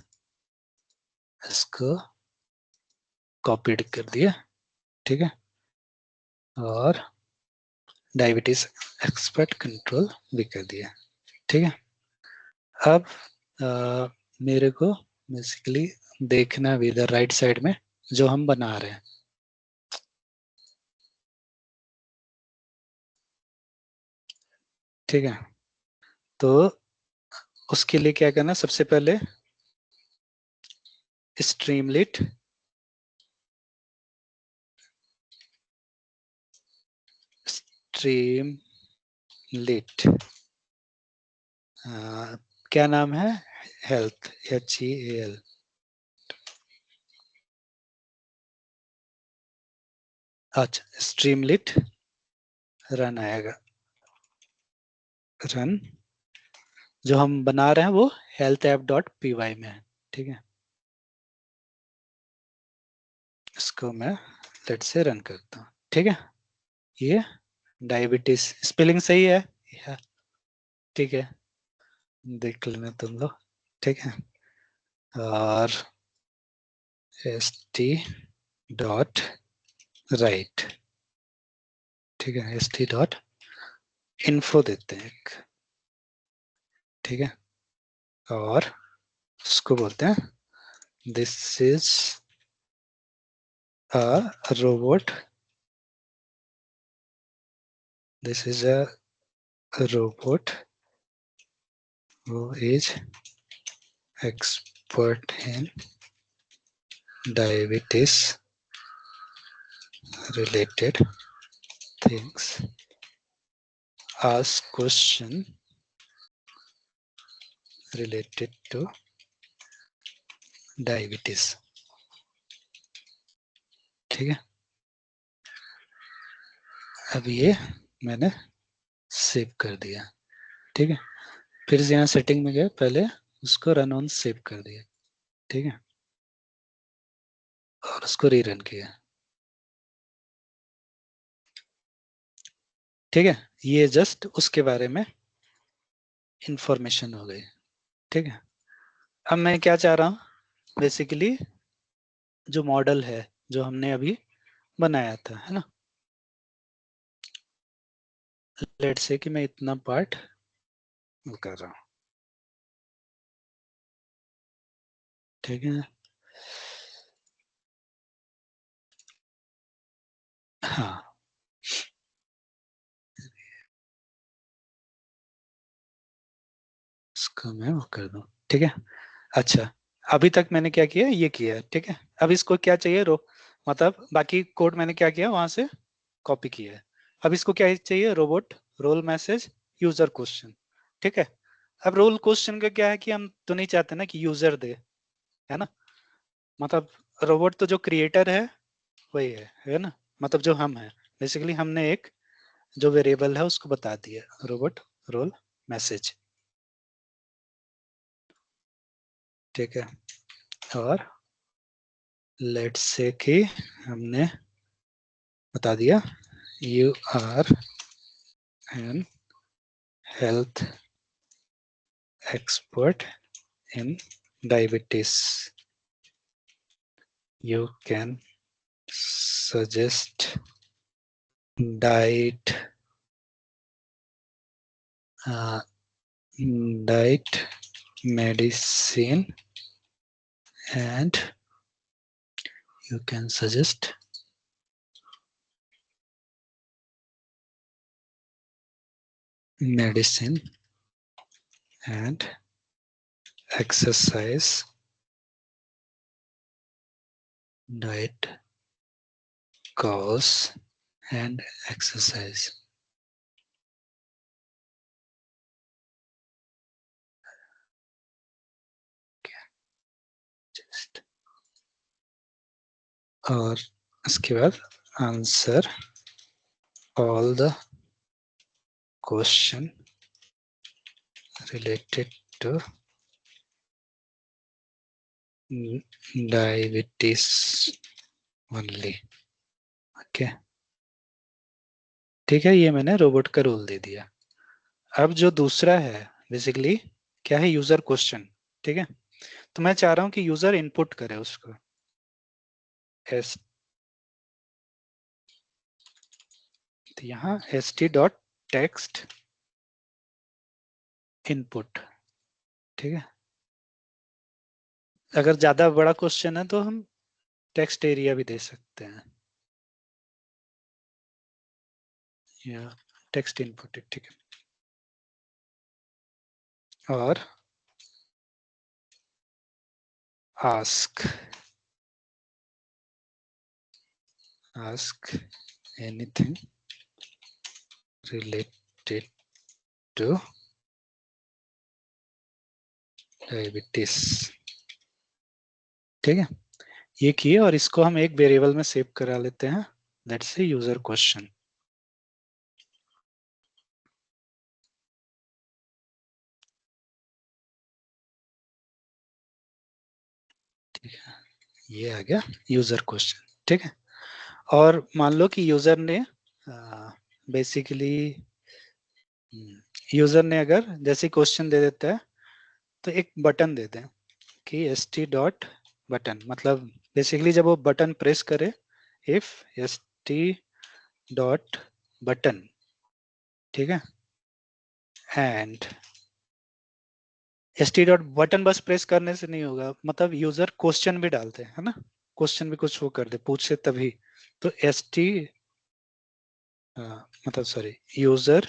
इसको कॉपीड कर दिया। ठीक है, और डायबिटीज एक्सपर्ट कंट्रोल भी कर दिया। ठीक है, अब मेरे को बेसिकली देखना भी इधर राइट साइड में जो हम बना रहे हैं। ठीक है, तो उसके लिए क्या करना, सबसे पहले स्ट्रीमलिट स्ट्रीमलीट, क्या नाम है? Health, HEAL। अच्छा, स्ट्रीमलीट रन आएगा। रन जो हम बना रहे हैं वो healthapp.py में है, ठीक है। इसको मैं लेट से रन करता हूँ, ठीक है। ये डायबिटीज स्पेलिंग सही है, ठीक है, देख लेना तुम लोग, ठीक है। और st.write, ठीक है, st.info देते हैं एक, ठीक है। और उसको बोलते हैं this is a robot, this is a robot who is expert in diabetes related things, ask question related to diabetes, ठीक है। अब ये मैंने सेव कर दिया, ठीक है। फिर से यहाँ सेटिंग में गए, पहले उसको रन ऑन सेव कर दिया, ठीक है, और उसको रीरन किया, ठीक है। ये जस्ट उसके बारे में इंफॉर्मेशन हो गई, ठीक है। अब मैं क्या चाह रहा हूँ, बेसिकली जो मॉडल है जो हमने अभी बनाया था, है ना, लेट से कि मैं इतना पार्ट कर रहा हूँ, ठीक है। हाँ, इसको मैं वो कर दूं, ठीक है। अच्छा, अभी तक मैंने क्या किया, ये किया, ठीक है। अब इसको क्या चाहिए, मतलब बाकी कोड मैंने क्या किया वहां से कॉपी किया है। अब इसको क्या चाहिए, robot role message user question, ठीक है। अब रोल क्वेश्चन का क्या है कि हम तो नहीं चाहते ना कि यूजर दे, है ना, मतलब रोबोट तो जो क्रिएटर है वही है ना, मतलब जो हम है, बेसिकली हमने एक जो वेरिएबल है उसको बता दिया, रोबोट रोल मैसेज, ठीक है। और लेट्स से कि हमने बता दिया you are an health expert in diabetes, you can suggest diet diet medicine and you can suggest medicine and exercise, diet, cause and exercise. Just और इसके बाद answer all the question related to diabetes only, okay, ठीक है। ये मैंने robot का role दे दिया। अब जो दूसरा है बेसिकली क्या है, यूजर क्वेश्चन, ठीक है। तो मैं चाह रहा हूं कि यूजर इनपुट करे उसको, एस तो यहाँ st.text इनपुट, ठीक है। अगर ज्यादा बड़ा क्वेश्चन है तो हम टेक्स्ट एरिया भी दे सकते हैं, या टेक्स्ट इनपुट, ठीक है। और ask anything related to diabetes. ठीक है, ये किए और इसको हम एक वेरिएबल में सेव करा लेते हैं, लेट्स से यूजर क्वेश्चन। ठीक है, ये आ गया यूजर क्वेश्चन। ठीक है, और मान लो कि यूजर ने बेसिकली यूजर ने अगर जैसे क्वेश्चन दे देता है तो एक बटन दे दें कि st डॉट बटन, मतलब बेसिकली जब वो बटन प्रेस करे, इफ st डॉट बटन, ठीक है, एंड st डॉट बटन बस प्रेस करने से नहीं होगा, मतलब यूजर क्वेश्चन भी डालते हैं, है ना, क्वेश्चन भी कुछ वो कर दे, पूछे तभी, तो st मतलब सॉरी यूजर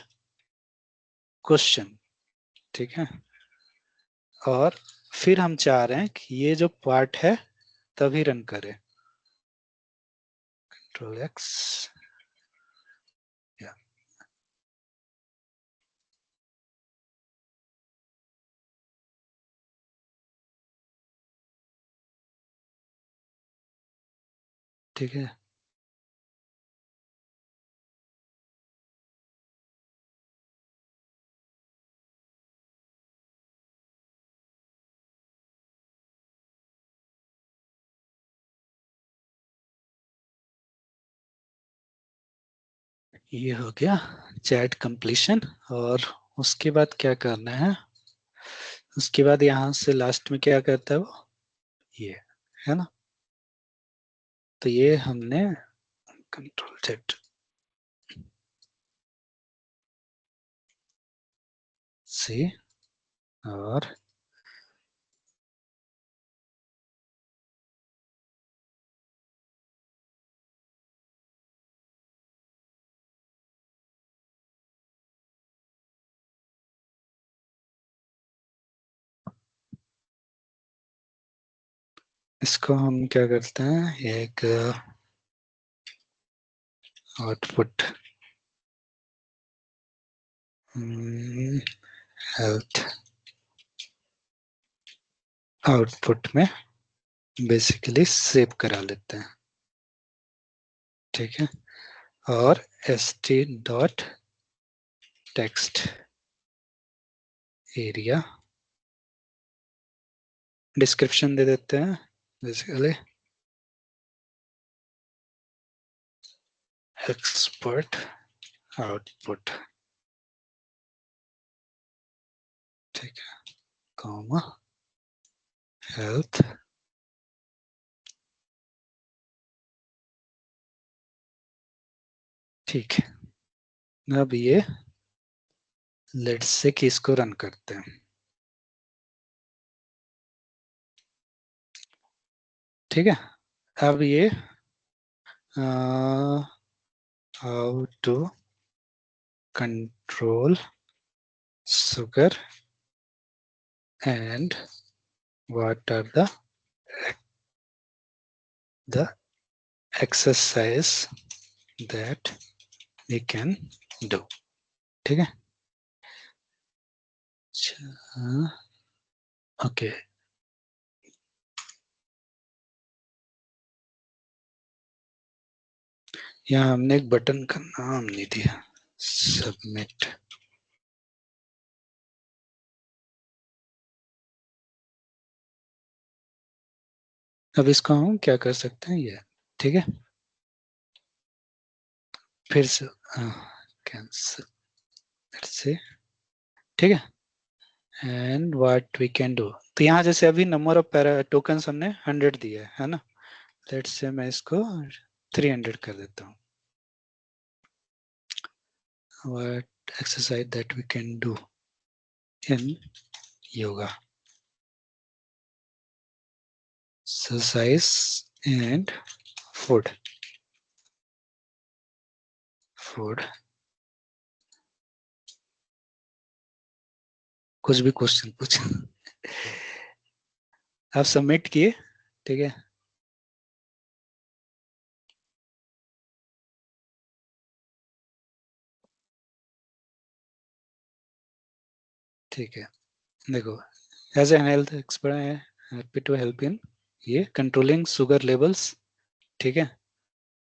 क्वेश्चन। ठीक है, और फिर हम चाह रहे हैं कि ये जो पार्ट है तभी रन करे, कंट्रोल एक्स, ठीक है। ये हो गया चैट कंप्लीशन, और उसके बाद क्या करना है, उसके बाद यहाँ से लास्ट में क्या करता है वो, ये है ना, तो ये हमने कंट्रोल जेड से, और इसको हम क्या करते हैं, एक आउटपुट हेल्थ आउटपुट में बेसिकली सेव करा लेते हैं। ठीक है, और st dot text area description दे देते हैं, बेसिकली एक्सपर्ट आउटपुट। ठीक है, कॉमा हेल्थ, ठीक है। अब ये लेट्स से कि इसको रन करते हैं। ठीक है, अब ये how to control sugar and what are the exercise that we can do। ठीक है, ओके, यहाँ हमने एक बटन का नाम नहीं दिया, सबमिट। अब इसको हम क्या कर सकते हैं, ये ठीक है, फिर से कैंसिल से। ठीक है, and what we can do, तो यहाँ जैसे अभी नंबर ऑफ टोकन्स हमने 100 दिया है ना, लेट्स से मैं इसको 300 कर देता हूँ। What exercise that we can do in yoga? Exercise and food. Food. कुछ भी क्वेश्चन पूछ आप सबमिट किए। ठीक है, ठीक है, देखो एज एन हेल्थ एक्सपर्ट है हैप्पी टू हेल्प इन ये कंट्रोलिंग शुगर लेवल्स, ठीक है,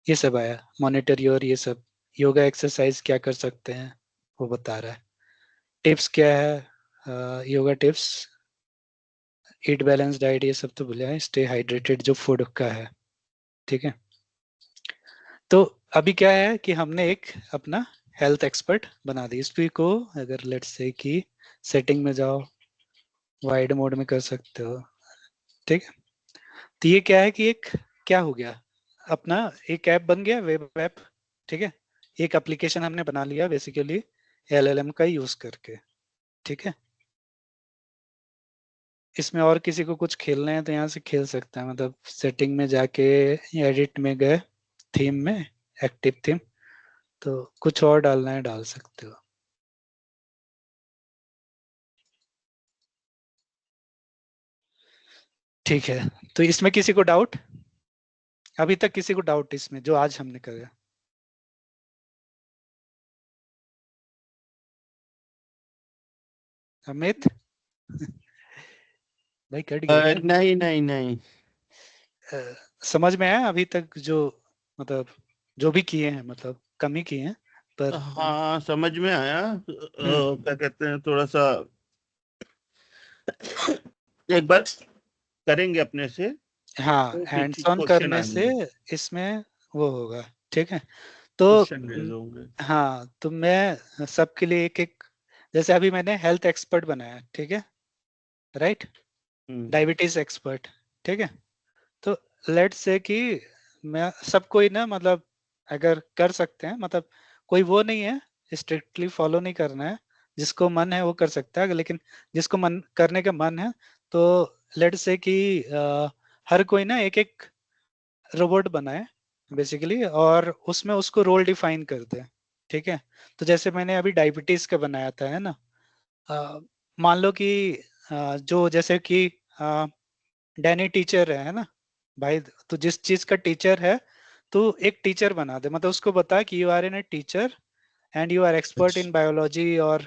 ये सब आया, मॉनिटर योर, ये सब योगा एक्सरसाइज क्या कर सकते हैं वो बता रहा है। टिप्स क्या है, योगा टिप्स, ईट बैलेंस डाइट, ये सब तो भूल जाए, स्टे हाइड्रेटेड जो फूड का है, ठीक है। तो अभी क्या है कि हमने एक अपना हेल्थ एक्सपर्ट बना दी, इस को अगर लेट्स से कि सेटिंग में जाओ, वाइड मोड में कर सकते हो, ठीक है। तो ये क्या है कि एक क्या हो गया, अपना एक ऐप बन गया, वेब ऐप, ठीक है, एक एप्लीकेशन हमने बना लिया बेसिकली LLM का यूज करके, ठीक है। इसमें और किसी को कुछ खेलना है तो यहाँ से खेल सकता है, मतलब सेटिंग में जाके एडिट में गए, थीम में, एक्टिव थीम, तो कुछ और डालना है डाल सकते हो। ठीक है, तो इसमें किसी को डाउट, अभी तक किसी को डाउट इसमें जो आज हमने करा? अमित भाई कट गया क्या? नहीं नहीं नहीं, समझ में आया अभी तक जो, मतलब जो भी किए हैं, मतलब कम ही किए हैं पर। हाँ समझ में आया। क्या कहते हैं, थोड़ा सा एक बार करेंगे अपने से हाँ, तो हैंड्स ऑन क्वेश्चन करने से आएंगे, इसमें वो होगा, ठीक है। तो क्वेश्चन रेज होंगे। हाँ, तो मैं सबके लिए एक एक, जैसे अभी मैंने हेल्थ एक्सपर्ट बनाया, ठीक है, राइट, डायबिटीज एक्सपर्ट, ठीक है। तो लेट्स से कि मैं सबको ही ना, मतलब अगर कर सकते हैं, मतलब कोई वो नहीं है, स्ट्रिक्टली फॉलो नहीं करना है, जिसको मन है वो कर सकता है, लेकिन जिसको मन करने का मन है तो लेट्स से कि हर कोई ना एक एक रोबोट बनाए बेसिकली, और उसमें उसको रोल डिफाइन कर दे, ठीक है। तो जैसे मैंने अभी डायबिटीज का बनाया था, है ना, मान लो कि जो जैसे कि डैनी टीचर है ना भाई, तो जिस चीज का टीचर है तो एक टीचर बना दे, मतलब उसको बता कि you are an a teacher and you are expert in biology और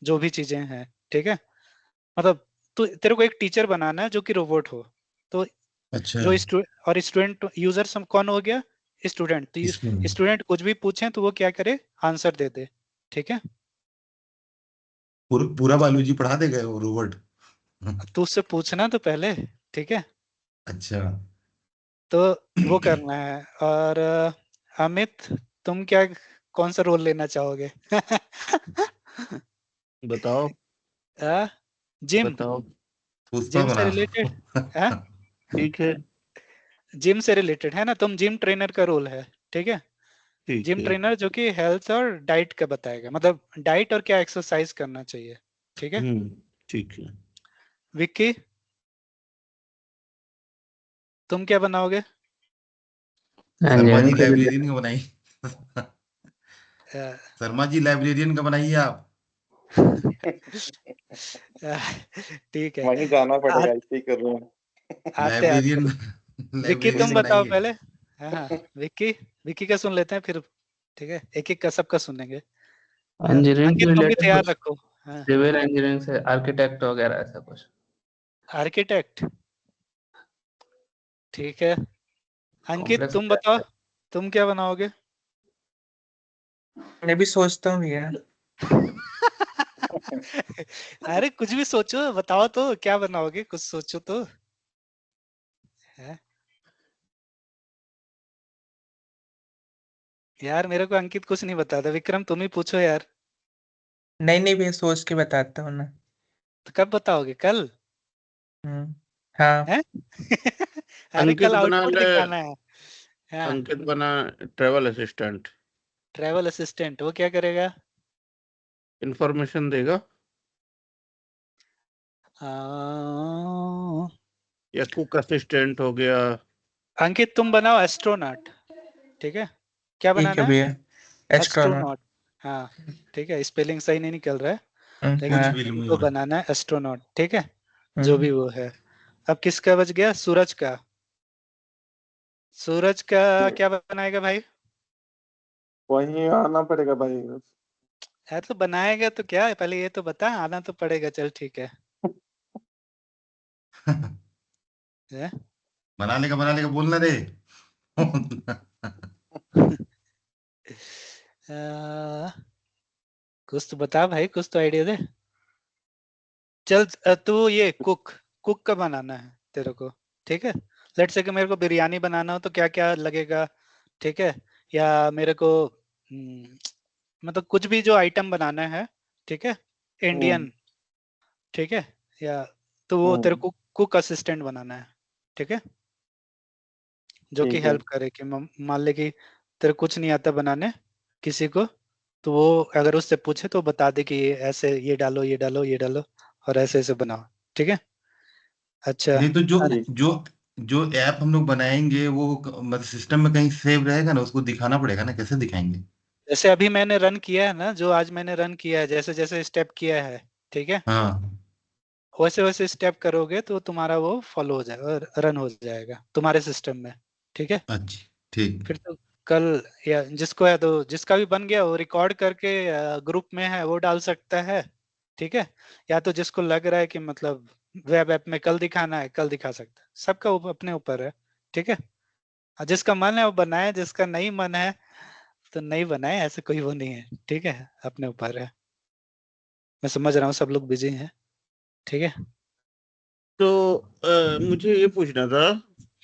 जो भी चीजें हैं, ठीक है, मतलब तो तेरे को एक टीचर बनाना है जो कि रोबोट हो, तो अच्छा जो और स्टूडेंट यूजर सब कौन हो गया, स्टूडेंट, तो इसमें स्टूडेंट कुछ भी पूछे तो वो क्या करे, आंसर दे दे, ठीक है। पूरा बायोलॉजी पढ़ा देगा वो रोबोट। तो उससे पूछना तो पहले, ठीक है, अच्छा तो वो करना है। और अमित, तुम क्या, कौन सा रोल लेना चाहोगे? बताओ जिम, बताओ। पूछता जिम से बना। रिलेटेड है, ठीक है जिम से रिलेटेड है ना, तुम जिम ट्रेनर का रोल है, ठीक है, ठीक जिम है। ट्रेनर जो कि हेल्थ और डाइट का बताएगा, मतलब डाइट और क्या एक्सरसाइज करना चाहिए, ठीक है। ठीक है। विक्की, तुम क्या बनाओगे? शर्मा इंजीनियरिंग जी से लाइब्रेरियन रिलेटेड। का बनाई। अ, शर्मा जी लाइब्रेरियन का बनाइए आप। ठीक है, वहीं जाना आ, पड़ेगा, इसी कर रहे हैं। आते आते लाइब्रेरियन विक्की तुम लाइब्रेरियन बताओ बनाइए। पहले। हाँ हाँ, विक्की, विक्की का सुन लेते हैं फिर, ठीक है, एक एक का सबका सुनेंगे। इंजीनियरिंग अंकित से तुम भी रिलेटेड तैयार कुछ रखो। हाँ, सिविल इंजीनियरिंग से आर्किटेक्ट वगैरह ऐसा कुछ। आर्किटेक्ट, ठीक है। अंकित कॉम्प्लेक्स तुम बताओ, तुम क्या बनाओगे? मैं भी सोचता हूँ यार। अरे कुछ भी सोचो, बताओ तो क्या बनाओगे, कुछ सोचो तो है। यार मेरे को अंकित कुछ नहीं बताता, विक्रम तुम ही पूछो यार। नहीं नहीं, मैं सोच के बताता हूँ ना। तो कब बताओगे, कल? हाँ। है? अरे अंकित कल बना आउटपुट ले, दिखाना है। हाँ, अंकित बना ट्रेवल असिस्टेंट, ट्रैवल असिस्टेंट, वो क्या करेगा? इंफॉर्मेशन देगा, आ, या कुक असिस्टेंट हो गया। अंकित तुम बनाओ एस्ट्रोनॉट, ठीक है, क्या ठीक है बनाना है? भैया, एस्ट्रोनॉट। एस्ट्रोनॉट, हाँ, ठीक है, स्पेलिंग सही नहीं निकल रहा है, लेकिन कुछ हाँ। भी तुमको बनाना है एस्ट्रोनॉट, ठीक है, जो भी हम्म, वो है। अब किसका बच गया? सूरज का, सूरज का क्या बनाएगा भाई? वहीं आना पड़ेगा भाई। है तो बनाएगा तो क्या है, पहले ये तो बता, आना तो पड़ेगा। चल ठीक है। है? बना लेगा बोलना रे। कुछ तो बता भाई, कुछ तो आइडिया दे। चल तू ये कुक का बनाना है तेरे को, ठीक है। लेट्स से कि मेरे को बिरयानी बनाना हो तो क्या क्या लगेगा, ठीक है। या मेरे को मतलब कुछ भी जो आइटम बनाना है, ठीक है, इंडियन, ठीक है। या तो वो तेरे को कुक असिस्टेंट बनाना है, ठीक है, जो कि ठीक है। हेल्प करे कि मान ले कि तेरे कुछ नहीं आता बनाने किसी को, तो वो अगर उससे पूछे तो बता दे कि ये ऐसे, ये डालो ये डालो ये डालो और ऐसे ऐसे बनाओ, ठीक है। अच्छा। नहीं तो जो ठीक। जो जो ऐप हम लोग बनाएंगे वो मतलब सिस्टम में कहीं सेव रहेगा ना, उसको दिखाना पड़ेगा ना, कैसे दिखाएंगे? जैसे अभी मैंने रन किया है ना, जो आज मैंने रन किया है, जैसे जैसे स्टेप किया है, ठीक है, हाँ। वैसे वैसे स्टेप करोगे तो तुम्हारा वो फॉलो हो जाएगा और रन हो जाएगा तुम्हारे सिस्टम में, ठीक है। अच्छा ठीक। फिर तो कल या जिसको है तो जिसका भी बन गया वो रिकॉर्ड करके ग्रुप में है वो डाल सकता है, ठीक है। या तो जिसको लग रहा है कि मतलब वेब ऐप में कल दिखाना है कल दिखा सकता है, सबका अपने ऊपर है, ठीक है। और जिसका मन है वो बनाए, जिसका नहीं मन है तो नहीं बनाए, ऐसे कोई वो नहीं है, ठीक है, अपने ऊपर है। मैं समझ रहा हूँ सब लोग बिजी हैं, ठीक है। तो मुझे ये पूछना था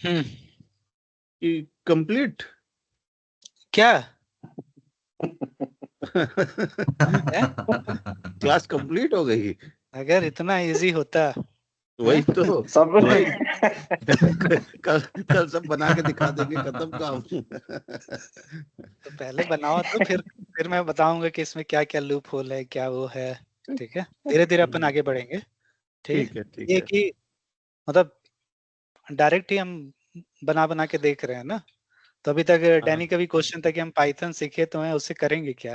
हम्म। कि कंप्लीट क्या है? क्लास कंप्लीट हो गई? अगर इतना इजी होता वही है? तो सब वही कल कल सब बना के दिखा देंगे, खत्म काम। तो पहले बनाओ तो फिर मैं बताऊंगा कि इसमें क्या क्या लूप होल है, क्या वो है, ठीक है। धीरे धीरे अपन आगे बढ़ेंगे, ठीक ठीक है। है ठीक ये है। कि मतलब डायरेक्ट ही हम बना बना के देख रहे हैं ना, तो अभी तक हाँ। डैनी का भी क्वेश्चन था कि हम पाइथन सीखे तो हैं, उससे करेंगे क्या।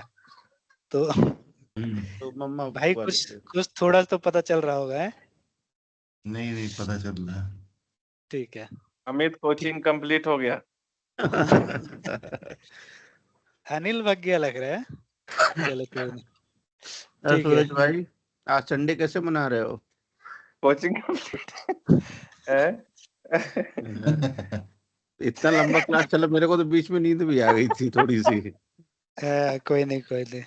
तो तो मम्मा भाई वाले कुछ थे। कुछ थोड़ा तो पता चल रहा होगा, है? नहीं नहीं पता चल रहा है। ठीक है। अमित कोचिंग कंप्लीट हो गया। अनिल भाग गया लग रहा है। चलो कोई नहीं, अरे ठीक है। सूरज भाई, आज संडे कैसे मना रहे हो? कोचिंग कंप्लीट है। इतना लंबा क्लास चला, मेरे को तो बीच में नींद भी आ गई थी थोड़ी सी। कोई नहीं कोई नहीं,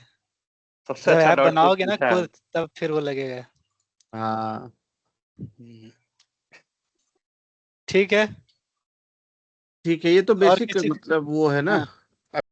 सबसे जब अच्छा ऐप डाउट कुछ बनाओगे ना पूछा है। खुद तब फिर वो लगेगा। हाँ ठीक है। ठीक है, ये तो और बेसिक किसी मतलब वो है ना। हाँ